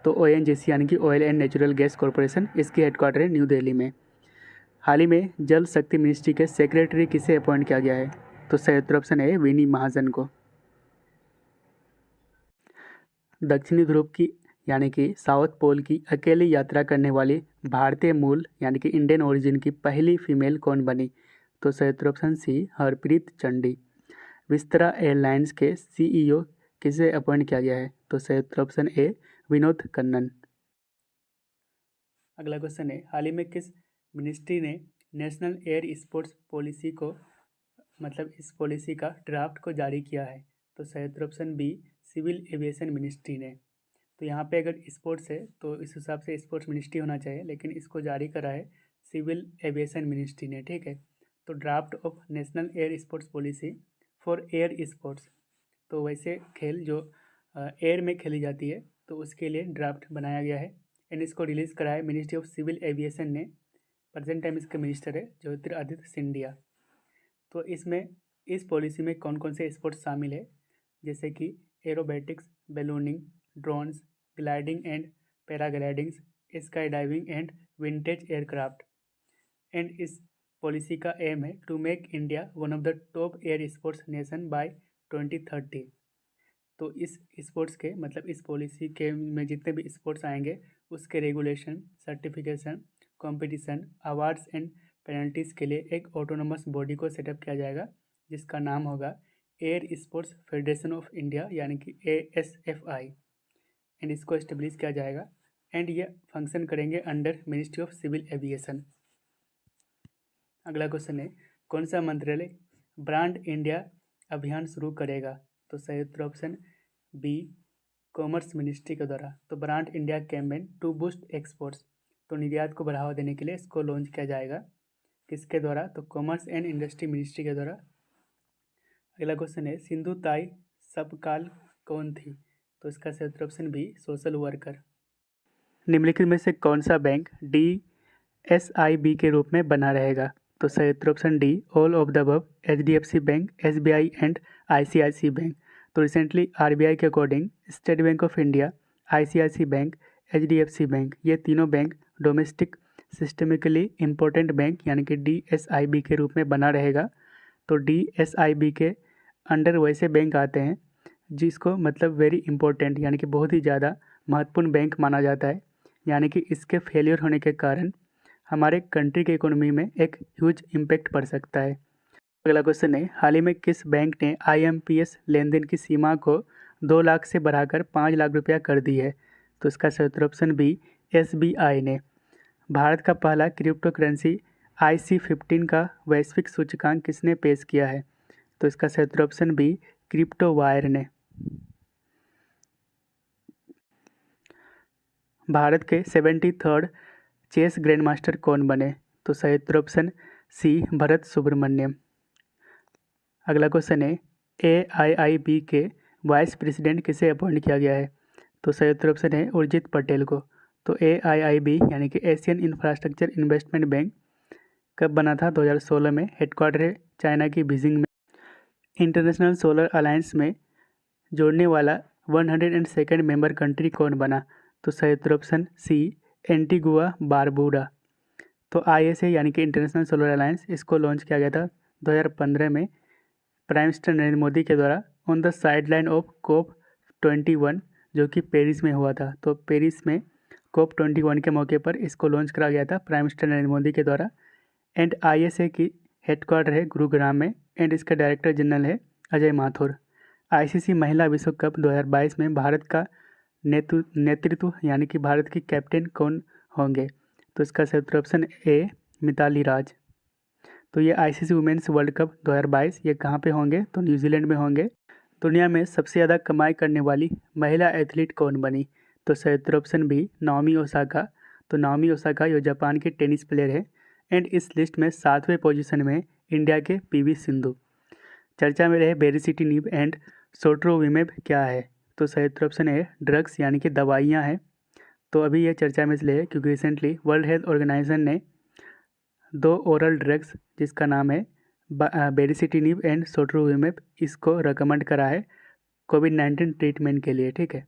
Speaker 1: तो ONGC यानी कि oil and natural gas corporation, इसकी हेडक्वार्टर है न्यू दिल्ली में। हाल ही में जल शक्ति मिनिस्ट्री के सेक्रेटरी किसे अपॉइंट किया गया है? तो सही उत्तर ऑप्शन है विनी महाजन को। दक्षिणी ध्रुव की यानी कि साउथ पोल की अकेली यात्रा करने वाली भारतीय मूल यानी कि इंडियन ओरिजिन की पहली फीमेल कौन बनी? तो सही उत्तर option C, Harpreet Chandi. Vistara airlines के CEO किसे अपॉइंट किया गया है? तो सही उत्तर ऑप्शन ए, विनोद कन्नन। अगला क्वेश्चन है, हाल ही में किस मिनिस्ट्री ने नेशनल एयर स्पोर्ट्स पॉलिसी को इस पॉलिसी का ड्राफ्ट को जारी किया है? तो सही उत्तर option B, civil aviation ministry ने। तो यहाँ पे अगर स्पोर्ट्स है तो इस हिसाब से स्पोर्ट्स मिनिस्ट्री होना चाहिए, लेकिन इसको जारी करा है सिविल एविएशन मिनिस्ट्री ने। ठीक है। तो draft of national air sports policy for air sports, तो वैसे खेल जो एयर में खेली जाती है तो उसके लिए ड्राफ्ट बनाया गया है, एंड इसको रिलीज़ करा है मिनिस्ट्री ऑफ सिविल एविएशन ने। प्रेजेंट टाइम इसके मिनिस्टर है ज्योतिरादित्य सिंधिया। तो इसमें इस पॉलिसी में कौन कौन से स्पोर्ट्स शामिल है, जैसे कि aerobatics, ballooning, drones, gliding and paragliding, sky diving and vintage aircraft. And इस पॉलिसी का एम है to make India one of the top air sports nation by 2030। तो इस स्पोर्ट्स के मतलब इस पॉलिसी के में जितने भी स्पोर्ट्स आएंगे उसके regulation, certification, competition, awards and penalties के लिए एक ऑटोनोमस बॉडी को सेटअप किया जाएगा जिसका नाम होगा air sports federation of India यानी कि ASFI। एंड इसको इस्टेब्लिश किया जाएगा एंड ये फंक्शन करेंगे under ministry of civil aviation. अगला क्वेश्चन है कौन सा मंत्रालय ब्रांड इंडिया अभियान शुरू करेगा? तो सही उत्तर ऑप्शन बी कॉमर्स मिनिस्ट्री के द्वारा। तो brand India campaign to boost exports, तो निर्यात को बढ़ावा देने के लिए इसको लॉन्च किया जाएगा। किसके द्वारा? तो कॉमर्स एंड इंडस्ट्री मिनिस्ट्री के द्वारा। अगला क्वेश्चन है सिंधु ताई सबकाल कौन थी? तो इसका सही उत्तर ऑप्शन बी सोशल वर्कर। निम्नलिखित में से कौन सा बैंक DSIB के रूप में बना रहेगा? तो सही उत्तर option D all of the above, HDFC bank, SBI and ICICI bank. तो रिसेंटली RBI के according state bank of India, ICICI bank, HDFC bank, ये तीनों bank domestic systemically important bank यानी कि DSIB के रूप में बना रहेगा। तो DSIB के अंडर वैसे बैंक आते हैं जिसको मतलब वेरी इंपॉर्टेंट यानी कि बहुत ही ज़्यादा महत्वपूर्ण बैंक माना जाता है, यानी कि इसके फेलियर होने के कारण हमारे कंट्री के इकोनॉमी में एक ह्यूज इम्पैक्ट पड़ सकता है। अगला क्वेश्चन है हाल ही में किस बैंक ने IMPS लेन देन की सीमा को 2 लाख से बढ़ाकर 5 लाख रुपया कर दी है? तो इसका सही उत्तर ऑप्शन बी SBI ने। भारत का पहला क्रिप्टो करेंसी IC15 का वैश्विक सूचकांक किसने पेश किया है? तो इसका सही उत्तर ऑप्शन बी क्रिप्टो वायर ने। भारत के 73rd चेस ग्रैंड मास्टर कौन बने? तो सही उत्तर ऑप्शन सी भरत सुब्रमण्यम। अगला क्वेश्चन है AIIB के वाइस प्रेसिडेंट किसे अपॉइंट किया गया है? तो सही उत्तर ऑप्शन है उर्जित पटेल को। तो AIIB यानी कि एशियन इंफ्रास्ट्रक्चर इन्वेस्टमेंट बैंक कब बना था? 2016 में। हेडक्वार्टर है चाइना की बीजिंग में। इंटरनेशनल सोलर अलायंस में जोड़ने वाला 102nd मेंबर कंट्री कौन बना? तो सही उत्तर ऑप्शन सी एंटीगुआ बारबूडा। तो ISA यानी कि इंटरनेशनल सोलर अलायंस इसको लॉन्च किया गया था 2015 में प्राइम मिनिस्टर नरेंद्र मोदी के द्वारा on the sideline of COP21 जो कि पेरिस में हुआ था। तो पेरिस में COP21 के मौके पर इसको लॉन्च करा गया था प्राइम मिनिस्टर नरेंद्र मोदी के द्वारा। एंड ISA की हेडक्वार्टर है गुरुग्राम में एंड इसका डायरेक्टर जनरल है अजय माथुर। ICC महिला विश्व कप 2022 में भारत का नेतृत्व यानी कि भारत की कैप्टन कौन होंगे? तो इसका सही उत्तर ऑप्शन ए मिताली राज। तो ये ICC वुमेन्स वर्ल्ड कप 2022 ये कहाँ पे होंगे? तो न्यूजीलैंड में होंगे। दुनिया में सबसे ज़्यादा कमाई करने वाली महिला एथलीट कौन बनी? तो सही उत्तर ऑप्शन बी नाओमी ओसाका। तो नाओमी ओसाका जो जापान की टेनिस प्लेयर है एंड इस लिस्ट में 7वें पोजीशन में इंडिया के PV सिंधु। चर्चा में रहे बेरिसिटिनिब एंड सोट्रोविमेब क्या है? तो सही उत्तर ऑप्शन है ड्रग्स यानी कि दवाइयाँ हैं। तो अभी ये चर्चा में इसलिए है क्योंकि रिसेंटली वर्ल्ड हेल्थ ऑर्गेनाइजेशन ने 2 ओरल ड्रग्स जिसका नाम है बेरिसिटिनिब एंड सोट्रोविमेब इसको रिकमेंड करा है COVID-19 ट्रीटमेंट के लिए। ठीक है।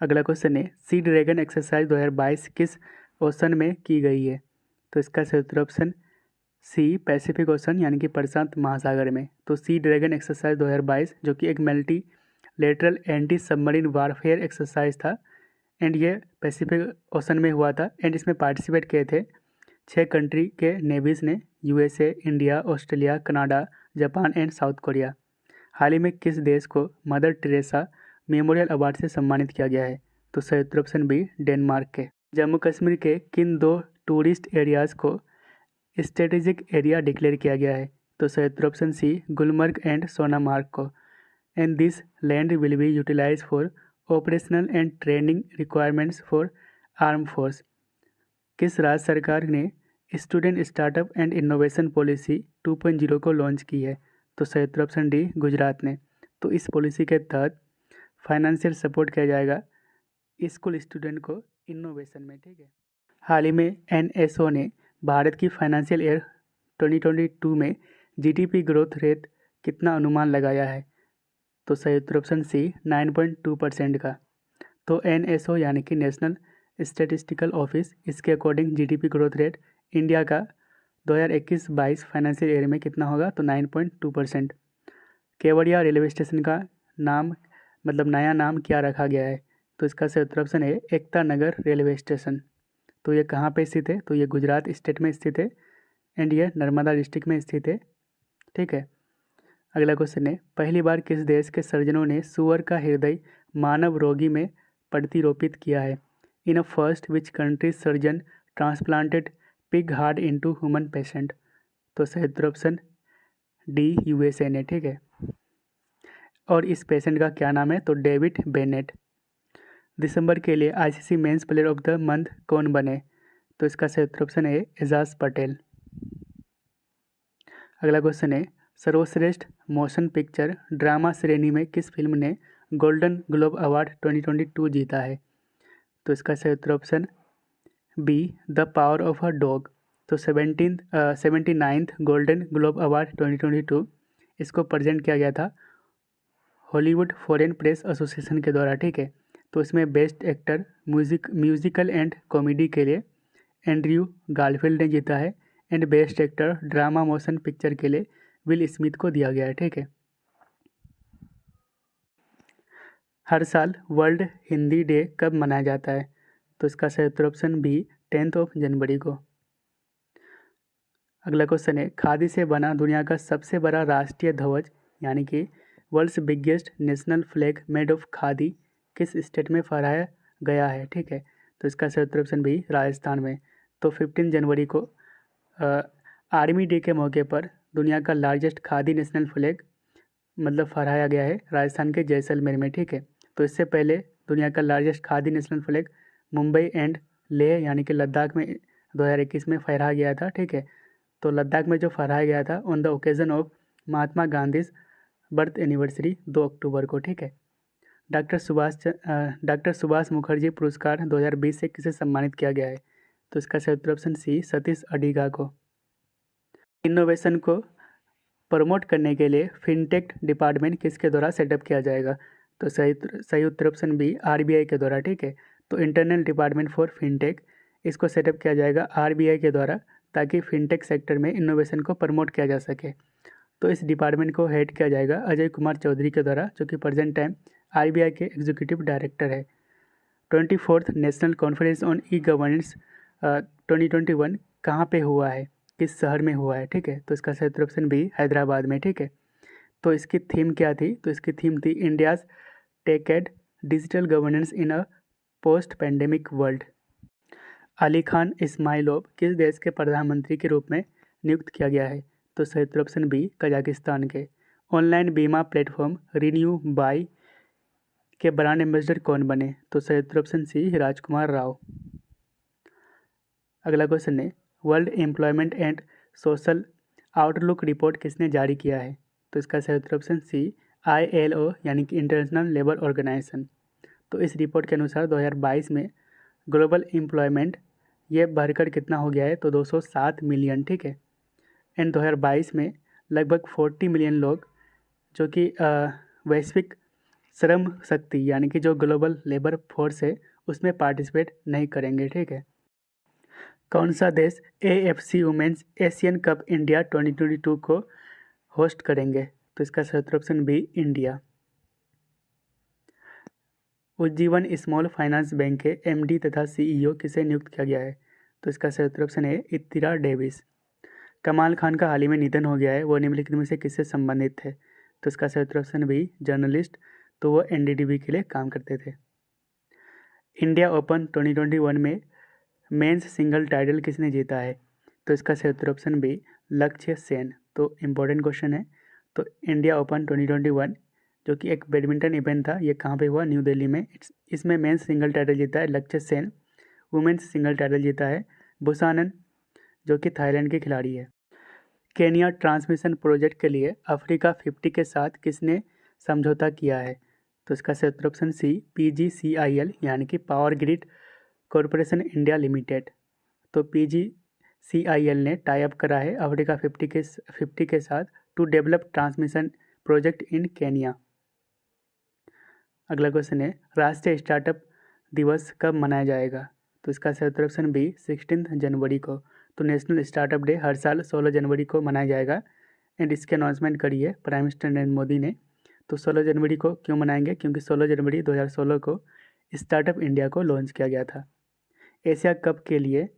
Speaker 1: अगला क्वेश्चन है सी ड्रैगन एक्सरसाइज 2022 किस ओशन में की गई है? तो इसका सही उत्तर ऑप्शन सी पैसिफिक ओशन यानी कि प्रशांत महासागर में। तो सी ड्रैगन एक्सरसाइज 2022 जो कि एक multi lateral anti submarine warfare exercise था एंड ये पैसिफिक ओशन में हुआ था एंड इसमें पार्टिसिपेट किए थे 6 कंट्री के नेवीज़ ने USA, India, Australia, Canada, Japan and South Korea. हाल ही में किस देश को मदर टेरेसा मेमोरियल अवार्ड से सम्मानित किया गया है? तो सही उत्तर ऑप्शन बी डेनमार्क के। जम्मू कश्मीर के किन 2 टूरिस्ट एरियाज़ को स्ट्रेटेजिक एरिया डिक्लेयर किया गया है? तो सही उत्तर option C Gulmarg and Sonamarg को। And this land will be utilise for operational and training requirements for arm force. किस राज्य सरकार ने student startup and innovation policy 2.0 को लॉन्च की है? तो सही उत्तर ऑप्शन डी गुजरात ने। तो इस पॉलिसी के तहत फाइनेंशियल सपोर्ट किया जाएगा स्कूल स्टूडेंट को इनोवेशन में। ठीक है। हाल ही में NSO ने भारत की फाइनेंशियल ईयर 2022 में GDP ग्रोथ रेट कितना अनुमान लगाया है? तो सही उत्तर ऑप्शन सी 9.2% का। तो NSO यानी कि नेशनल स्टैटिस्टिकल ऑफिस, इसके according GDP growth rate India का 2021-22 फाइनेंशियल ईयर में कितना होगा, तो 9.2%। केवड़िया रेलवे स्टेशन का नाम मतलब नया नाम क्या रखा गया है, तो इसका सही उत्तर ऑप्शन है एकता नगर रेलवे स्टेशन। तो ये कहाँ पे स्थित है, तो ये गुजरात स्टेट में स्थित है एंड ये नर्मदा डिस्ट्रिक्ट में स्थित है। ठीक है, अगला क्वेश्चन है, पहली बार किस देश के सर्जनों ने सुअर का हृदय मानव रोगी में प्रतिरोपित किया है। In a first which country surgeon transplanted pig heart into human patient. तो सही उत्तर ऑप्शन डी USA ने। ठीक है, और इस पेशेंट का क्या नाम है, तो डेविड बेनेट। दिसंबर के लिए ICC men's player of the month कौन बने, तो इसका सही उत्तर ऑप्शन है एजाज पटेल। अगला क्वेश्चन है, सर्वश्रेष्ठ मोशन पिक्चर ड्रामा श्रेणी में किस फिल्म ने गोल्डन ग्लोब अवार्ड 2022 जीता है, तो इसका सही उत्तर option B the power of a dog. तो 79th गोल्डन ग्लोब अवार्ड 2022 इसको प्रेजेंट किया गया था हॉलीवुड फॉरेन प्रेस एसोसिएशन के द्वारा। ठीक है, तो इसमें best actor musical and comedy के लिए एंड्रयू गारफील्ड ने जीता है and best actor drama motion picture के लिए विल स्मिथ को दिया गया है। ठीक है, हर साल वर्ल्ड हिंदी डे कब मनाया जाता है, तो इसका सही उत्तर ऑप्शन बी 10 जनवरी को। अगला क्वेश्चन है, खादी से बना दुनिया का सबसे बड़ा राष्ट्रीय ध्वज यानी कि world's biggest national flag made of khadi किस स्टेट में फहराया गया है। ठीक है, तो इसका सही उत्तर ऑप्शन बी राजस्थान में। तो 15 जनवरी को आर्मी डे के मौके पर दुनिया का लार्जेस्ट खादी नेशनल फ्लैग मतलब फहराया गया है राजस्थान के जैसलमेर में। ठीक है, तो इससे पहले दुनिया का largest khadi national flag Mumbai and Leh यानी कि लद्दाख में 2021 में फहराया गया था। ठीक है, तो लद्दाख में जो फहराया गया था on the occasion of Mahatma Gandhi birth anniversary 2 अक्टूबर को। ठीक है, डॉक्टर सुभाष मुखर्जी पुरस्कार 2020 से किसे सम्मानित किया गया है, तो इसका सही उत्तर ऑप्शन सी सतीश अडिगा को। इनोवेशन को प्रमोट करने के लिए फिनटेक डिपार्टमेंट किसके द्वारा सेटअप किया जाएगा, तो सही उत्तर ऑप्शन बी RBI के द्वारा। ठीक है, तो इंटरनल डिपार्टमेंट फॉर फिनटेक इसको सेटअप किया जाएगा RBI के द्वारा ताकि फिनटेक सेक्टर में इनोवेशन को प्रमोट किया जा सके। तो इस डिपार्टमेंट को हेड किया जाएगा अजय कुमार चौधरी के द्वारा, जो कि प्रेजेंट टाइम RBI के एग्जीक्यूटिव डायरेक्टर है। 24th national conference on e-governance 2021 कहाँ पे हुआ है, किस शहर में हुआ है। ठीक है, तो इसका सही उत्तर ऑप्शन बी हैदराबाद में। ठीक है, तो इसकी थीम क्या थी, तो इसकी थीम थी India's techade digital governance in a post pandemic world. Ali Khan Ismailov किस देश के प्रधानमंत्री के रूप में नियुक्त किया गया है, तो सही उत्तर ऑप्शन बी कजाकिस्तान के। ऑनलाइन बीमा प्लेटफॉर्म रिन्यू बाई के ब्रांड एम्बेसडर कौन बने, तो सही उत्तर ऑप्शन सी राजकुमार राव। अगला क्वेश्चन है, world employment and social outlook report किसने जारी किया है, तो इसका सही उत्तर ऑप्शन सी ILO यानी कि इंटरनेशनल लेबर ऑर्गेनाइजेशन। तो इस रिपोर्ट के अनुसार 2022 में ग्लोबल एम्प्लॉयमेंट ये बढ़कर कितना हो गया है, तो 207 मिलियन। ठीक है, एंड 2022 में लगभग 40 मिलियन लोग जो कि वैश्विक श्रम शक्ति यानी कि जो ग्लोबल लेबर फोर्स है उसमें पार्टिसिपेट नहीं करेंगे। ठीक है, कौन सा देश AFC women's Asian cup India 2022 को होस्ट करेंगे, तो इसका सही उत्तर option B India. Ujjivan small finance bank के MD तथा CEO किसे नियुक्त किया गया है, तो इसका सही उत्तर ऑप्शन है इत्तिरा डेविस। कमाल खान का हाल ही में निधन हो गया है, वो निम्नलिखित में से किससे संबंधित थे, तो इसका सही उत्तर ऑप्शन बी जर्नलिस्ट, तो वो NDTV के लिए काम करते थे। इंडिया ओपन 2021 में मेंस सिंगल टाइटल किसने जीता है, तो इसका सही उत्तर ऑप्शन बी लक्ष्य सेन। तो इम्पोर्टेंट क्वेश्चन है, तो इंडिया ओपन 2021 जो कि एक बैडमिंटन इवेंट था, ये कहाँ पे हुआ, न्यू दिल्ली में। इसमें मेंस सिंगल टाइटल जीता है लक्ष्य सेन, वुमेन्स सिंगल टाइटल जीता है बुसानन जो कि थाईलैंड के खिलाड़ी है। केनिया ट्रांसमिशन प्रोजेक्ट के लिए अफ्रीका 50 के साथ किसने समझौता किया है, तो इसका सही उत्तर ऑप्शन सी PGCIL यानी कि power grid corporation India limited. तो PGCIL ने टाई अप करा है अफ्रीका 50 के साथ to develop transmission project in Kenya. अगला क्वेश्चन है, राष्ट्रीय स्टार्टअप दिवस कब मनाया जाएगा? तो इसका सही उत्तर ऑप्शन बी 16 जनवरी को। तो नेशनल स्टार्टअप डे हर साल 16 जनवरी को मनाया जाएगा एंड इसकी अनाउंसमेंट करी है प्राइम मिनिस्टर नरेंद्र मोदी ने। तो 16 जनवरी को क्यों मनाएंगे? क्योंकि 16 जनवरी 2016 को स्टार्टअप इंडिया को लॉन्च किया गया था। एशिया कप के लिए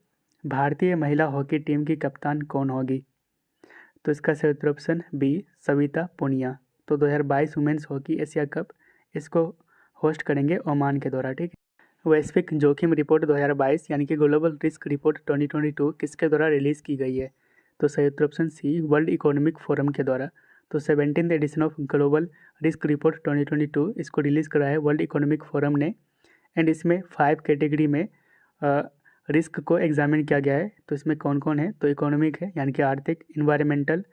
Speaker 1: भारतीय महिला हॉकी टीम की कप्तान कौन होगी? तो इसका सही उत्तर ऑप्शन बी सविता पुनिया। तो 2022 वुमेन्स हॉकी एशिया कप इसको होस्ट करेंगे ओमान के द्वारा। ठीक है। वैश्विक जोखिम रिपोर्ट 2022 यानी कि ग्लोबल रिस्क रिपोर्ट 2022 किसके द्वारा रिलीज़ की गई है? तो सही उत्तर option C World economic Forum के द्वारा। तो 17th edition of global risk report 2022 इसको रिलीज़ करा है वर्ल्ड इकोनॉमिक फोरम ने एंड इसमें 5 कैटेगरी में रिस्क को एग्जामिन किया गया है। तो इसमें कौन कौन है? तो इकोनॉमिक है यानी कि आर्थिक, environmental,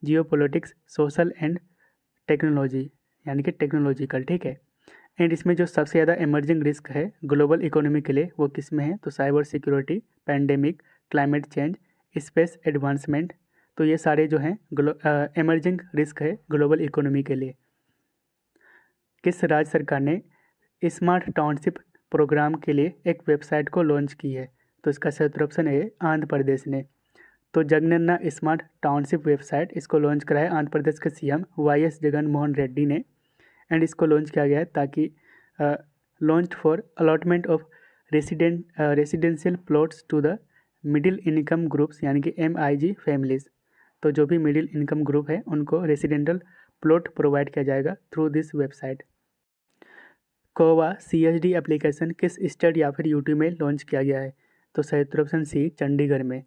Speaker 1: geopolitics, social and technology यानी कि टेक्नोलॉजिकल। ठीक है। एंड इसमें जो सबसे ज़्यादा इमर्जिंग रिस्क है ग्लोबल इकोनॉमी के लिए वो किस में है? तो cyber security, pandemic, climate change, space advancement. तो ये सारे जो हैं इमर्जिंग रिस्क है ग्लोबल इकोनॉमी के लिए। किस राज्य सरकार ने स्मार्ट टाउनशिप प्रोग्राम के लिए एक वेबसाइट को लॉन्च की है? तो इसका सही उत्तर ऑप्शन है आंध्र प्रदेश ने। तो जगनन्ना स्मार्ट टाउनशिप वेबसाइट इसको लॉन्च करा है आंध्र प्रदेश के सीएम वाईएस जगनमोहन रेड्डी ने एंड इसको लॉन्च किया गया है ताकि launch for allotment of residential plots to the middle income groups यानी कि MIG फैमिलीज़। तो जो भी मिडिल इनकम ग्रुप है उनको रेसिडेंटल प्लॉट प्रोवाइड किया जाएगा through this website. Cava CSD application किस स्टेट या फिर यूटी में लॉन्च किया गया है? तो सही उत्तर ऑप्शन सी चंडीगढ़ में।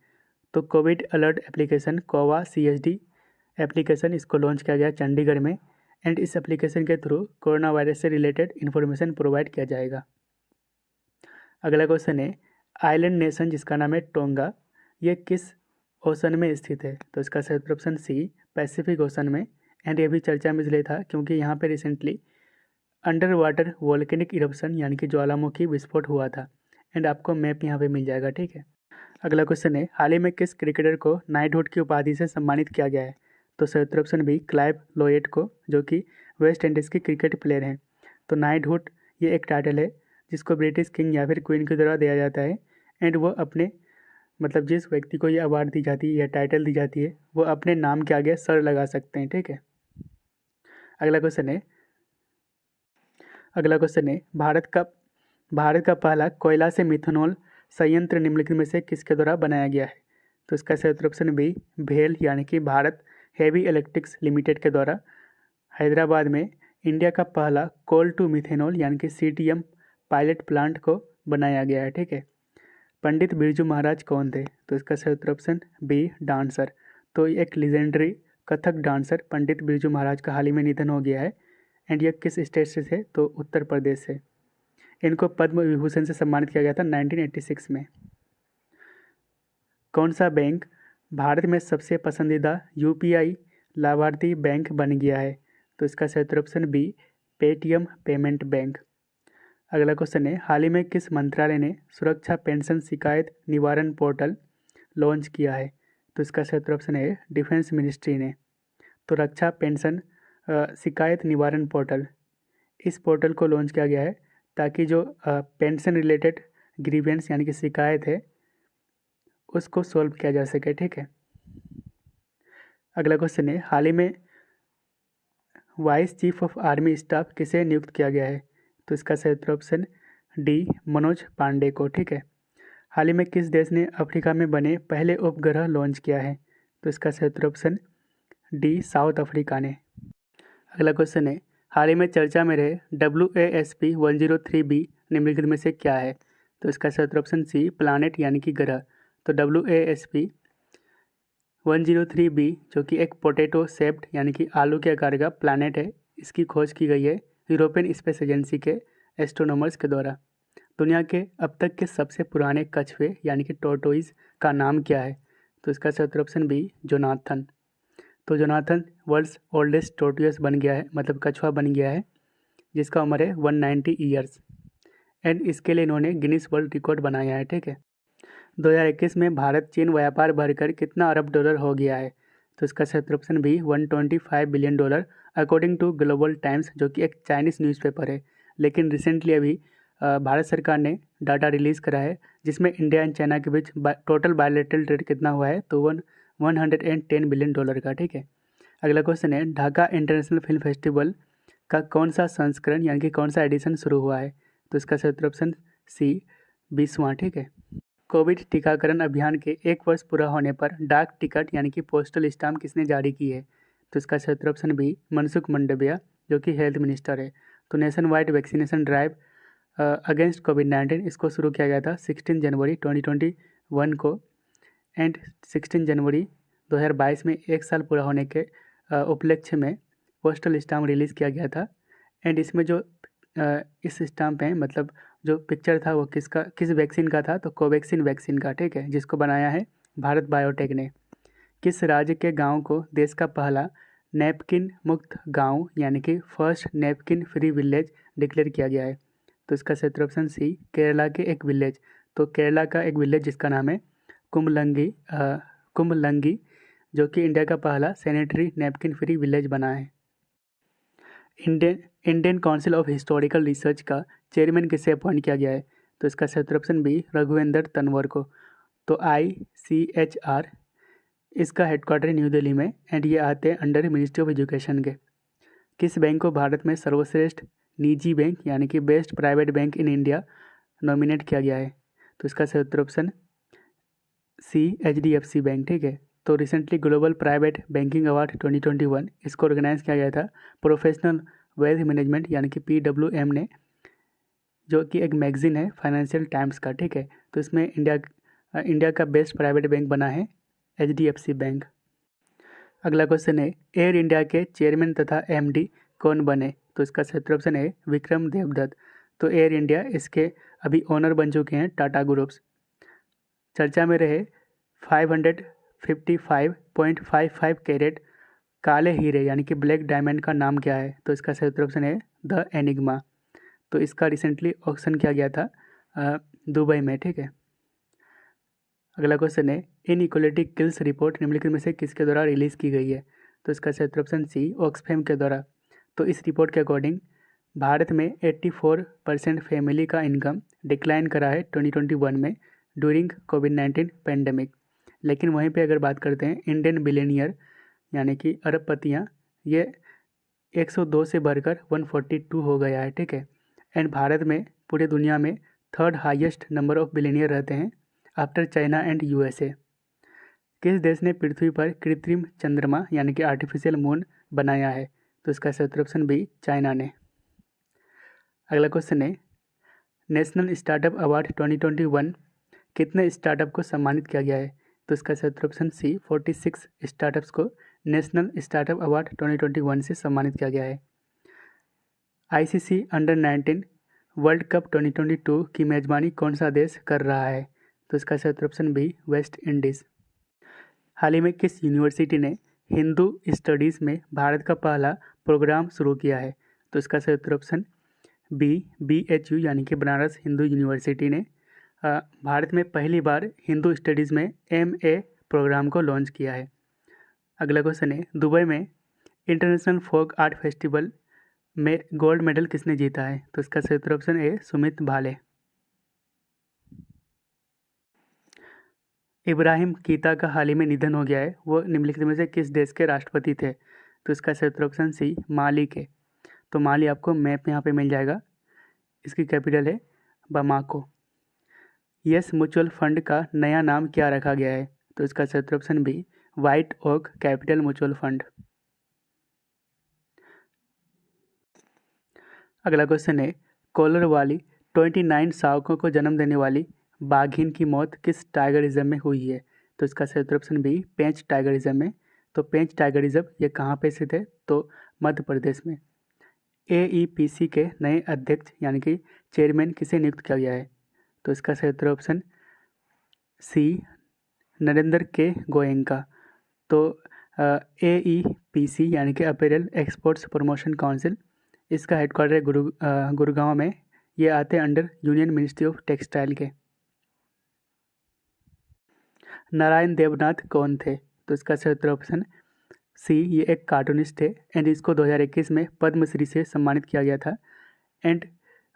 Speaker 1: तो कोविड अलर्ट एप्लीकेशन कोवा CSD एप्लीकेशन इसको लॉन्च किया गया चंडीगढ़ में एंड इस एप्लीकेशन के थ्रू कोरोना वायरस से रिलेटेड इन्फॉर्मेशन प्रोवाइड किया जाएगा। अगला क्वेश्चन है आइलैंड नेशन जिसका नाम है टोंगा ये किस ओशन में स्थित है? तो इसका सही उत्तर ऑप्शन सी पैसिफिक ओशन में एंड ये भी चर्चा में इसलिए था क्योंकि यहाँ पे recently under water volcanic eruption यानी कि ज्वालामुखी विस्फोट हुआ था एंड आपको मैप यहाँ पे मिल जाएगा। ठीक है। अगला क्वेश्चन है हाल ही में किस क्रिकेटर को नाइटहुड की उपाधि से सम्मानित किया गया है? तो सही उत्तर ऑप्शन बी क्लाइव लोएट को जो कि वेस्ट इंडीज़ के क्रिकेट प्लेयर हैं। तो नाइटहुड ये एक टाइटल है जिसको ब्रिटिश किंग या फिर क्वीन के द्वारा दिया जाता है एंड वो अपने मतलब जिस व्यक्ति को ये अवार्ड दी जाती है या टाइटल दी जाती है वो अपने नाम के आगे सर लगा सकते हैं। ठीक है। अगला क्वेश्चन है भारत का पहला कोयला से मिथेनॉल संयंत्र निम्नलिखित में से किसके द्वारा बनाया गया है? तो इसका सही उत्तर ऑप्शन बी भेल यानी कि भारत हेवी इलेक्ट्रिक्स लिमिटेड के द्वारा हैदराबाद में इंडिया का पहला कोल टू मिथेनॉल यानी कि CTM पायलट प्लांट को बनाया गया है। ठीक है। पंडित बिरजू महाराज कौन थे? तो इसका सही उत्तर ऑप्शन बी डांसर। तो एक लीजेंडरी कथक डांसर पंडित बिरजू महाराज का हाल ही में निधन हो गया है एंड ये किस स्टेट से थे? तो उत्तर प्रदेश से। इनको पद्म विभूषण से सम्मानित किया गया था 1986 में। कौन सा बैंक भारत में सबसे पसंदीदा UPI लाभार्थी बैंक बन गया है? तो इसका सही उत्तर option B Paytm payment bank. अगला क्वेश्चन है हाल ही में किस मंत्रालय ने सुरक्षा पेंशन शिकायत निवारण पोर्टल लॉन्च किया है? तो इसका सही उत्तर ऑप्शन है डिफेंस मिनिस्ट्री ने। तो रक्षा पेंशन शिकायत निवारण पोर्टल इस पोर्टल को लॉन्च किया गया है ताकि जो पेंशन रिलेटेड ग्रीवेंस यानी कि शिकायत है उसको सॉल्व किया जा सके। ठीक है। अगला क्वेश्चन है हाल ही में vice chief of army staff किसे नियुक्त किया गया है? तो इसका सही उत्तर ऑप्शन डी मनोज पांडे को। ठीक है। हाल ही में किस देश ने अफ्रीका में बने पहले उपग्रह लॉन्च किया है? तो इसका सही उत्तर ऑप्शन डी साउथ अफ्रीका ने। अगला क्वेश्चन है हाल ही में चर्चा में रहे WASP 103b निम्नलिखित में से क्या है? तो इसका सही उत्तर ऑप्शन सी प्लानेट यानी कि ग्रह। तो WASP 103b जो कि एक पोटैटो शेप्ड यानी कि आलू के आकार का प्लानेट है इसकी खोज की गई है यूरोपियन स्पेस एजेंसी के एस्ट्रोनॉमर्स के द्वारा। दुनिया के अब तक के सबसे पुराने कछुए यानी कि टोर्टोइज का नाम क्या है? तो इसका सही उत्तर ऑप्शन बी जोनाथन। तो जोनाथन वर्ल्ड्स ओल्डेस्ट टोर्टोइज बन गया है मतलब कछुआ बन गया है जिसका उम्र है 190 ईयर्स एंड इसके लिए इन्होंने गिनीज वर्ल्ड रिकॉर्ड बनाया है। ठीक है। 2021 में भारत चीन व्यापार बढ़कर कितना अरब डॉलर हो गया है? तो इसका सही उत्तर option B 125 billion dollar according to Global Times जो कि एक चाइनीज़ न्यूज़पेपर है। लेकिन रिसेंटली अभी भारत सरकार ने डाटा रिलीज़ करा है, जिसमें इंडिया एंड चाइना के बीच टोटल बायलैटरल ट्रेड कितना हुआ है, तो 110 बिलियन डॉलर का। ठीक है, अगला क्वेश्चन है, ढाका इंटरनेशनल फिल्म फेस्टिवल का कौन सा संस्करण यानी कि कौन सा एडिशन शुरू हुआ है, तो इसका सही उत्तर ऑप्शन सी 20वां। ठीक है, कोविड टीकाकरण अभियान के 1 वर्ष पूरा होने पर डाक टिकट यानी कि पोस्टल स्टाम्प किसने जारी की है, तो इसका सही उत्तर ऑप्शन बी मनसुख मंडाविया, जो कि हेल्थ मिनिस्टर है। तो nation wide vaccination drive against कोविड-19 इसको शुरू किया गया था 16 जनवरी 2021 को, एंड 16 जनवरी 2022 में 1 साल पूरा होने के उपलक्ष्य में पोस्टल स्टाम्प रिलीज़ किया गया था। एंड इसमें जो इस स्टाम्प में मतलब जो पिक्चर था वो किस वैक्सीन का था, तो कोवैक्सीन वैक्सीन का। ठीक है, जिसको बनाया है भारत बायोटेक ने। किस राज्य के गांव को देश का पहला नैपकिन मुक्त गांव यानी कि first napkin free village declare किया गया है, तो इसका सही उत्तर ऑप्शन सी केरला के एक विलेज। तो केरला का एक विलेज जिसका नाम है कुंभलंगी, जो कि इंडिया का पहला सैनिटरी नैपकिन फ्री विलेज बना है। Indian council of historical research का चेयरमैन किसे अपॉइंट किया गया है, तो इसका सही उत्तर ऑप्शन बी रघुवेंद्र तंवर को। तो ICHR इसका हेडक्वार्टर न्यू दिल्ली में, एंड ये आते हैं अंडर मिनिस्ट्री ऑफ एजुकेशन के। किस बैंक को भारत में सर्वश्रेष्ठ निजी बैंक यानी कि best private bank in India nominate किया गया है, तो इसका सही उत्तर ऑप्शन सी HDFC बैंक। ठीक है, तो recently global private banking award 2021 इसको ऑर्गेनाइज किया गया था प्रोफेशनल वेल्थ मैनेजमेंट यानी कि PWM ने, जो कि एक मैगजीन है फाइनेंशियल टाइम्स का। ठीक है, तो इसमें इंडिया का बेस्ट प्राइवेट बैंक बना है HDFC बैंक। अगला क्वेश्चन है, एयर इंडिया के चेयरमैन तथा MD कौन बने, तो इसका सही उत्तर ऑप्शन है विक्रम देवदत्त। तो एयर इंडिया इसके अभी ओनर बन चुके हैं टाटा ग्रुप्स। चर्चा में रहे 555.55 कैरेट काले हीरे यानी कि ब्लैक डायमंड का नाम क्या है, तो इसका सही उत्तर ऑप्शन है द एनिग्मा। तो इसका रिसेंटली ऑक्शन किया गया था दुबई में। ठीक है, अगला क्वेश्चन है, इनइक्वालिटी किल्स रिपोर्ट निम्नलिखित में से किसके द्वारा रिलीज़ की गई है, तो इसका सही उत्तर ऑप्शन सी ऑक्सफैम के द्वारा। तो इस रिपोर्ट के अकॉर्डिंग भारत में 84% फैमिली का इनकम डिक्लाइन करा है 2021 में ड्यूरिंग कोविड-19 पेंडेमिक। लेकिन वहीं पे अगर बात करते हैं इंडियन बिलियनियर यानी कि अरबपतियाँ, ये 102 से बढ़कर 142 हो गया है। ठीक है, एंड भारत में पूरी दुनिया में 3rd highest number of billionaire रहते हैं आफ्टर चाइना एंड USA। किस देश ने पृथ्वी पर कृत्रिम चंद्रमा यानी कि आर्टिफिशियल मून बनाया है, तो इसका सही उत्तर ऑप्शन बी चाइना ने। अगला क्वेश्चन है, नेशनल स्टार्टअप अवार्ड 2021 कितने स्टार्टअप को सम्मानित किया गया है, तो इसका सही उत्तर ऑप्शन सी 46 स्टार्टअप्स को नेशनल स्टार्टअप अवार्ड 2021 से सम्मानित किया गया है। ICC अंडर-19 वर्ल्ड कप 2022 की मेज़बानी कौन सा देश कर रहा है, तो इसका सही उत्तर ऑप्शन बी वेस्ट इंडीज़। हाल ही में किस यूनिवर्सिटी ने हिंदू स्टडीज़ में भारत का पहला प्रोग्राम शुरू किया है, तो इसका सही उत्तर ऑप्शन बी BHU यानी कि बनारस हिंदू यूनिवर्सिटी ने भारत में पहली बार हिंदू स्टडीज़ में MA प्रोग्राम को लॉन्च किया है। अगला क्वेश्चन है, दुबई में इंटरनेशनल फोक आर्ट फेस्टिवल में गोल्ड मेडल किसने जीता है, तो इसका सही उत्तर ऑप्शन ए सुमित भाले। इब्राहिम कीता का हाल ही में निधन हो गया है, वो निम्नलिखित में से किस देश के राष्ट्रपति थे, तो इसका सही उत्तर ऑप्शन सी माली के। तो माली आपको मैप यहाँ पे मिल जाएगा, इसकी कैपिटल है बामाको। यस म्यूचुअल फंड का नया नाम क्या रखा गया है, तो इसका सही उत्तर option B White Oak Capital mutual fund. अगला क्वेश्चन है, कॉलर वाली 29 शावकों को जन्म देने वाली बाघिन की मौत किस टाइगर रिजर्व में हुई है, तो इसका सही उत्तर ऑप्शन बी पेंच टाइगर रिजर्व में। तो पेंच टाइगर रिजर्व ये कहाँ पे स्थित है, तो मध्य प्रदेश में। AEPC के नए अध्यक्ष यानी कि चेयरमैन किसे नियुक्त किया गया है, तो इसका सही उत्तर ऑप्शन सी नरेंद्र के गोयनका। तो AEPC यानी कि अपैरल एक्सपोर्ट्स प्रमोशन काउंसिल, इसका हेडक्वार्टर गुड़गांव में, ये आते हैं under union ministry of textile के। नारायण देवनाथ कौन थे, तो इसका सही उत्तर ऑप्शन सी ये एक कार्टूनिस्ट थे, एंड इसको 2021 में पद्मश्री से सम्मानित किया गया था। एंड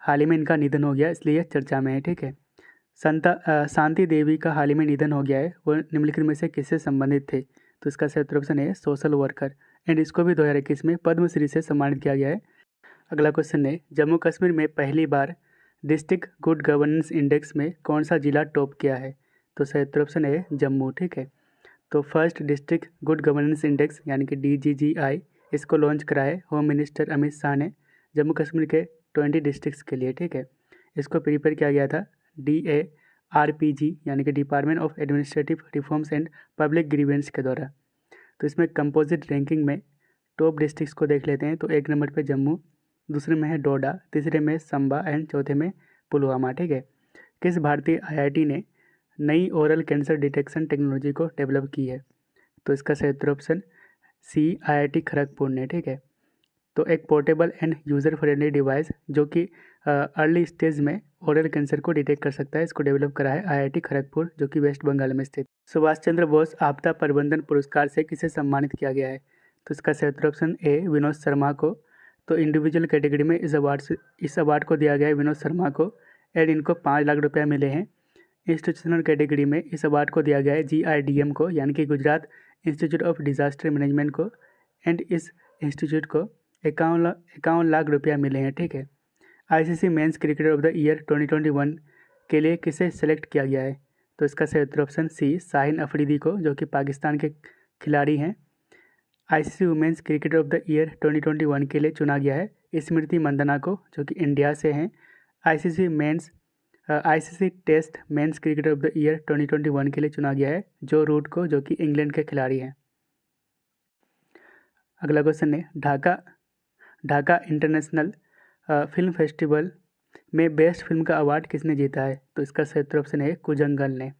Speaker 1: हाल ही में इनका निधन हो गया, इसलिए चर्चा में है। ठीक है। शांति देवी का हाल ही में निधन हो गया है, वो निम्नलिखित में से किससे संबंधित थे? तो इसका सही ऑप्शन है सोशल वर्कर, एंड इसको भी 2021 में पद्मश्री से सम्मानित किया गया है। अगला क्वेश्चन है, जम्मू कश्मीर में पहली बार डिस्ट्रिक्ट गुड गवर्नेंस इंडेक्स में कौन सा जिला टॉप किया है? तो सही ऑप्शन है जम्मू। ठीक है। तो first district good governance index यानी कि DGGI इसको लॉन्च करा है होम मिनिस्टर अमित शाह ने जम्मू कश्मीर के 20 डिस्ट्रिक्ट्स के लिए। ठीक है। इसको प्रिपेयर किया गया था DARPG यानी कि department of administrative reforms and public grievance के द्वारा। तो इसमें कंपोजिट रैंकिंग में टॉप डिस्ट्रिक्ट्स को देख लेते हैं। तो 1 नंबर पे जम्मू, दूसरे में है डोडा, तीसरे में संबा एंड चौथे में पुलवामा। ठीक है। किस भारतीय IIT ने नई ओरल कैंसर डिटेक्शन टेक्नोलॉजी को डेवलप की है? तो इसका सही ऑप्शन C IIT खड़गपुर ने। ठीक है। तो एक portable end user friendly device जो कि अर्ली स्टेज में ओरल कैंसर को डिटेक्ट कर सकता है, इसको डेवलप करा है IIT खड़गपुर जो कि वेस्ट बंगाल में स्थित। सुभाष चंद्र बोस आपदा प्रबंधन पुरस्कार से किसे सम्मानित किया गया है? तो इसका सही ऑप्शन A विनोद शर्मा को। तो इंडिविजुअल कैटेगरी में इस अवार्ड को दिया गया है विनोद शर्मा को, एंड इनको 5 लाख रुपया मिले हैं। इंस्टीट्यूशनल कैटेगरी में इस अवार्ड को दिया गया है GIDM को यानी कि Gujarat institute of disaster management को, एंड इस इंस्टीट्यूट को 51 लाख रुपया मिले हैं। ठीक है। ICC mains cricketer of the year 2021 के लिए किसे सेलेक्ट किया गया है? तो इसका सही ऑप्शन C शाहीन अफरीदी को, जो कि पाकिस्तान के खिलाड़ी हैं। ICC women's cricketer of the year 2021 के लिए चुना गया है स्मृति मंदाना को, जो कि इंडिया से हैं। ICC test men's cricketer of the year 2021 के लिए चुना गया है जो रूट को, जो कि इंग्लैंड के खिलाड़ी हैं। अगला क्वेश्चन है, ढाका इंटरनेशनल फिल्म फेस्टिवल में बेस्ट फिल्म का अवार्ड किसने जीता है? तो इसका सही ऑप्शन है कुजंगल ने।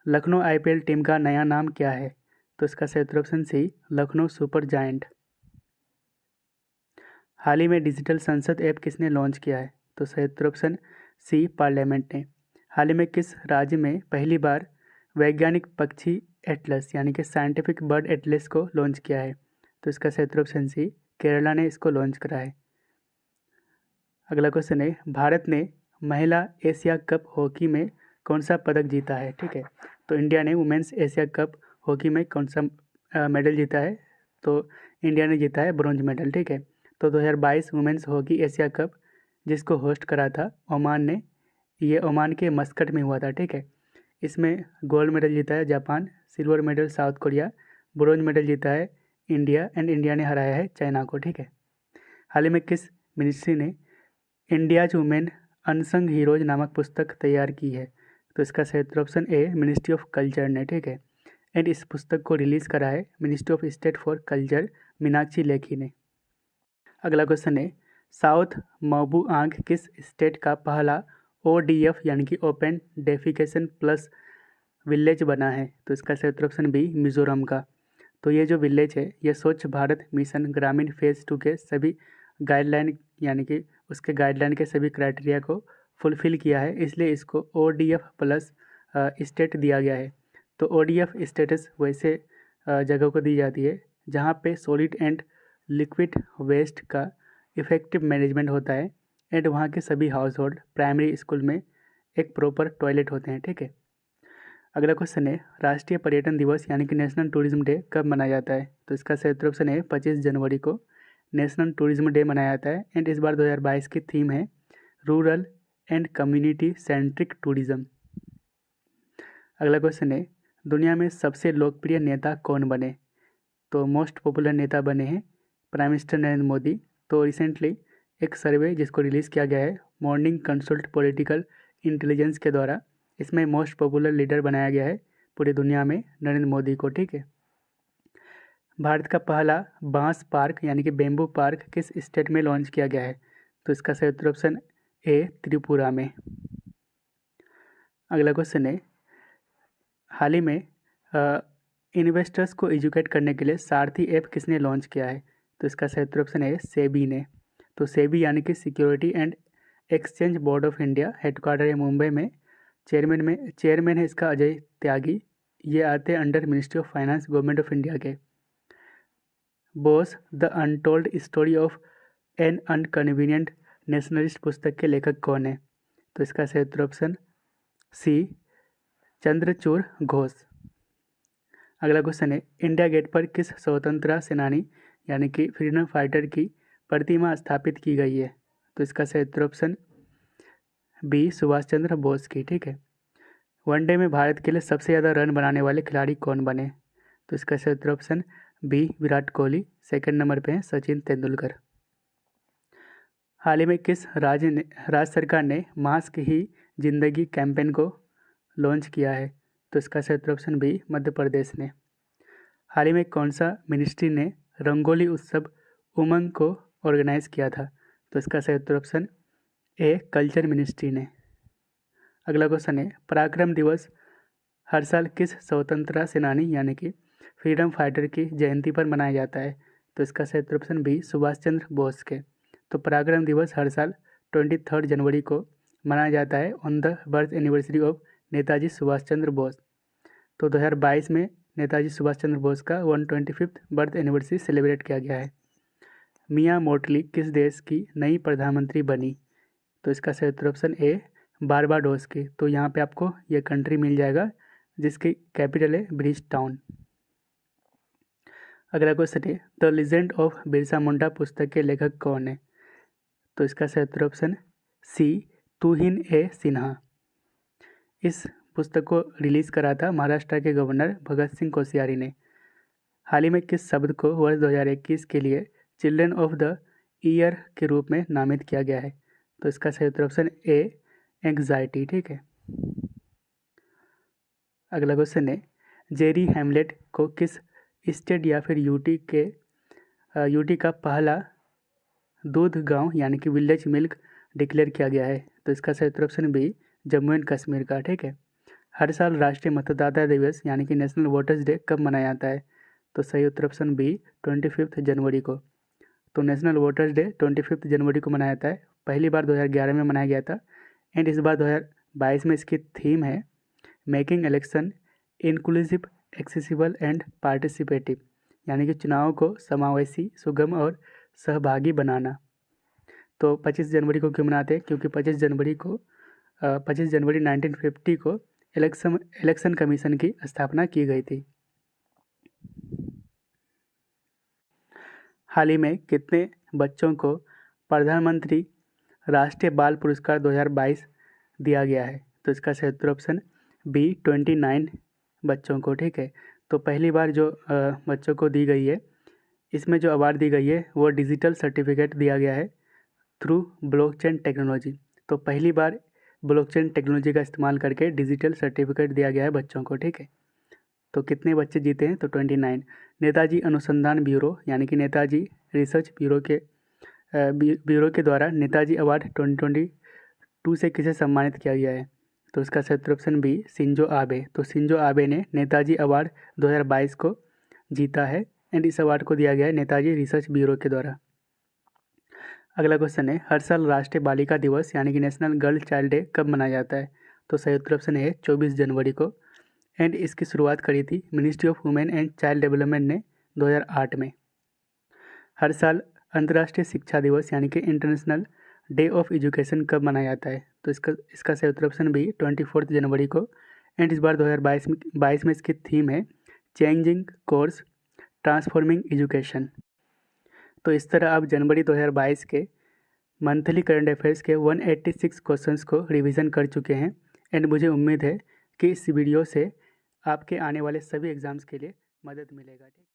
Speaker 1: लखनऊ IPL टीम का नया नाम क्या है? तो इसका सही option C Lucknow super giant. हाल ही में डिजिटल संसद ऐप किसने लॉन्च किया है? तो सही ऑप्शन C पार्लियामेंट ने। हाल ही में किस राज्य में पहली बार वैज्ञानिक पक्षी एटलस यानी कि साइंटिफिक बर्ड एटलस को लॉन्च किया है? तो इसका सही ऑप्शन C केरला ने इसको लॉन्च करा है। अगला क्वेश्चन है, भारत ने महिला एशिया कप हॉकी में कौन सा पदक जीता है? ठीक है। तो इंडिया ने वुमेंस एशिया कप हॉकी में कौन सा मेडल जीता है? तो इंडिया ने जीता है ब्रॉन्ज मेडल। ठीक है। तो 2022 वुमेंस हॉकी एशिया कप जिसको होस्ट करा था ओमान ने, ये ओमान के मस्कट में हुआ था। ठीक है। इसमें गोल्ड मेडल जीता है Japan, silver medal south Korea, bronze medal जीता है इंडिया, एंड इंडिया ने हराया है चाइना को। ठीक है। हाल ही में किस मिनिस्ट्री ने इंडियाज वुमेन अनसंग हीरोज नामक पुस्तक तैयार की है? तो इसका सही option A ministry of culture ने। ठीक है। एंड इस पुस्तक को रिलीज़ करा है ministry of state for culture Meenakshi Lekhi ने। अगला क्वेश्चन है, साउथ मबुआंग किस स्टेट का पहला ODF यानी कि ओपन डेफिकेशन प्लस विलेज बना है? तो इसका सही ऑप्शन B मिजोरम का। तो ये जो विलेज है ये स्वच्छ भारत मिशन ग्रामीण फेज़ 2 के सभी गाइडलाइन यानी कि उसके गाइडलाइन के सभी क्राइटेरिया को फुलफ़िल किया है, इसलिए इसको ODF प्लस स्टेट दिया गया है। तो ODF स्टेटस वैसे जगह को दी जाती है जहाँ पे सॉलिड एंड लिक्विड वेस्ट का इफ़ेक्टिव मैनेजमेंट होता है, एंड वहाँ के सभी हाउस होल्ड प्राइमरी स्कूल में एक प्रॉपर टॉयलेट होते हैं। ठीक है। अगला क्वेश्चन है, राष्ट्रीय पर्यटन दिवस यानी कि नेशनल टूरिज्म डे कब मनाया जाता है? तो इसका सही ऑप्शन है 25 जनवरी को नेशनल टूरिज्म डे मनाया जाता है, एंड इस बार 2022 की थीम है rural and community centric tourism. अगला क्वेश्चन है, दुनिया में सबसे लोकप्रिय नेता कौन बने? तो मोस्ट पॉपुलर नेता बने हैं प्राइम मिनिस्टर नरेंद्र मोदी। तो रिसेंटली एक सर्वे जिसको रिलीज़ किया गया है मॉर्निंग कंसल्ट पॉलिटिकल इंटेलिजेंस के द्वारा, इसमें मोस्ट पॉपुलर लीडर बनाया गया है पूरी दुनिया में नरेंद्र मोदी को। ठीक है। भारत का पहला बांस पार्क यानी कि बेम्बू पार्क किस स्टेट में लॉन्च किया गया है? तो इसका सही ऑप्शन A त्रिपुरा में। अगला क्वेश्चन है, हाल ही में इन्वेस्टर्स को एजुकेट करने के लिए सारथी ऐप किसने लॉन्च किया है? तो इसका सही ऑप्शन है सेबी ने। तो सेबी यानी कि security and exchange board of India, headquarter है मुंबई में। चेयरमैन है इसका अजय त्यागी। ये आते हैं under ministry of finance government of India के। Boss the untold story of an inconvenient nationalist पुस्तक के लेखक कौन है? तो इसका सही उत्तर ऑप्शन सी चंद्रचूड़ घोष। अगला क्वेश्चन है, इंडिया गेट पर किस स्वतंत्रता सेनानी यानी कि फ्रीडम फाइटर की प्रतिमा स्थापित की गई है? तो इसका सही उत्तर ऑप्शन बी सुभाष चंद्र बोस की। ठीक है। वनडे में भारत के लिए सबसे ज़्यादा रन बनाने वाले खिलाड़ी कौन बने? तो इसका सही उत्तर option B Virat Kohli. Second number पे हैं सचिन तेंदुलकर। हाल ही में किस राज्य सरकार ने मास्क ही जिंदगी कैंपेन को लॉन्च किया है? तो इसका सही उत्तर ऑप्शन बी मध्य प्रदेश ने। हाल ही में कौन सा मिनिस्ट्री ने रंगोली उत्सव उमंग को ऑर्गेनाइज किया था? तो इसका सही उत्तर ऑप्शन ए कल्चर मिनिस्ट्री ने। अगला क्वेश्चन है, पराक्रम दिवस हर साल किस स्वतंत्रता सेनानी यानी कि फ्रीडम फाइटर की जयंती पर मनाया जाता है? तो इसका सही उत्तर ऑप्शन बी सुभाष चंद्र बोस के। तो पराक्रम दिवस हर साल 23 जनवरी को मनाया जाता है on the birth anniversary of Netaji Subhash Chandra Bose. तो 2022 में नेताजी सुभाष चंद्र बोस का 125th बर्थ एनिवर्सरी सेलिब्रेट किया गया है। मिया मोटली किस देश की नई प्रधानमंत्री बनी? तो इसका सही उत्तर ऑप्शन ए बारबाडोस की। तो यहाँ पे आपको ये कंट्री मिल जाएगा जिसकी कैपिटल है ब्रिज टाउन। अगला क्वेश्चन है, the legend of Birsa Munda पुस्तक के लेखक कौन है? तो इसका सही उत्तर ऑप्शन सी तुहिन ए सिन्हा। इस पुस्तक को रिलीज़ करा था महाराष्ट्र के गवर्नर भगत सिंह कोश्यारी ने। हाल ही में किस शब्द को वर्ष 2021 के लिए चिल्ड्रन ऑफ द ईयर के रूप में नामित किया गया है? तो इसका सही उत्तर ऑप्शन ए एंग्जाइटी। ठीक है। अगला क्वेश्चन है, जेरी हैमलेट को किस स्टेट या फिर यूटी का पहला दूध गांव यानी कि विलेज मिल्क डिक्लेयर किया गया है? तो इसका सही उत्तर option B Jammu and Kashmir का। ठीक है। हर साल राष्ट्रीय मतदाता दिवस यानी कि नेशनल वोटर्स डे कब मनाया जाता है? तो सही उत्तर ऑप्शन बी 25 जनवरी को। तो नेशनल वोटर्स डे 25 जनवरी को मनाया जाता है। पहली बार 2011 में मनाया गया था एंड इस बार 2022 में इसकी थीम है making election inclusive accessible and participative, यानी कि चुनाव को समावेशी सुगम और सहभागी बनाना। तो 25 जनवरी को क्यों मनाते हैं? क्योंकि 25 जनवरी 1950 को इलेक्शन कमीशन की स्थापना की गई थी। हाल ही में कितने बच्चों को प्रधानमंत्री राष्ट्रीय बाल पुरस्कार 2022 दिया गया है? तो इसका सही उत्तर ऑप्शन बी 29 बच्चों को। ठीक है। तो पहली बार जो बच्चों को दी गई है, इसमें जो अवार्ड दी गई है वो डिजिटल सर्टिफिकेट दिया गया है थ्रू ब्लॉकचेन टेक्नोलॉजी। तो पहली बार ब्लॉकचेन टेक्नोलॉजी का इस्तेमाल करके डिजिटल सर्टिफिकेट दिया गया है बच्चों को। ठीक है। तो कितने बच्चे जीते हैं? तो 29। नेताजी अनुसंधान ब्यूरो यानी कि नेताजी रिसर्च ब्यूरो के द्वारा नेताजी अवार्ड 2022 से किसे सम्मानित किया गया है? तो इसका सही उत्तर ऑप्शन बी शिंजो आबे। तो शिंजो आबे ने नेताजी अवार्ड 2022 को जीता है एंड इस अवार्ड को दिया गया है नेताजी रिसर्च ब्यूरो के द्वारा। अगला क्वेश्चन है, हर साल राष्ट्रीय बालिका दिवस यानी कि नेशनल गर्ल चाइल्ड डे कब मनाया जाता है? तो सही उत्तर ऑप्शन है 24 जनवरी को एंड इसकी शुरुआत करी थी ministry of women and child development ने 2008 में। हर साल अंतर्राष्ट्रीय शिक्षा दिवस यानी कि इंटरनेशनल डे ऑफ एजुकेशन कब मनाया जाता है? तो इसका सही उत्तर ऑप्शन बी 24 जनवरी को एंड इस बार 2022 में इसकी थीम है चेंजिंग कोर्स ट्रांसफॉर्मिंग एजुकेशन। तो इस तरह आप जनवरी 2022 के मंथली करंट अफेयर्स के 186 क्वेश्चंस को रिवीजन कर चुके हैं एंड मुझे उम्मीद है कि इस वीडियो से आपके आने वाले सभी एग्ज़ाम्स के लिए मदद मिलेगा। ठीक।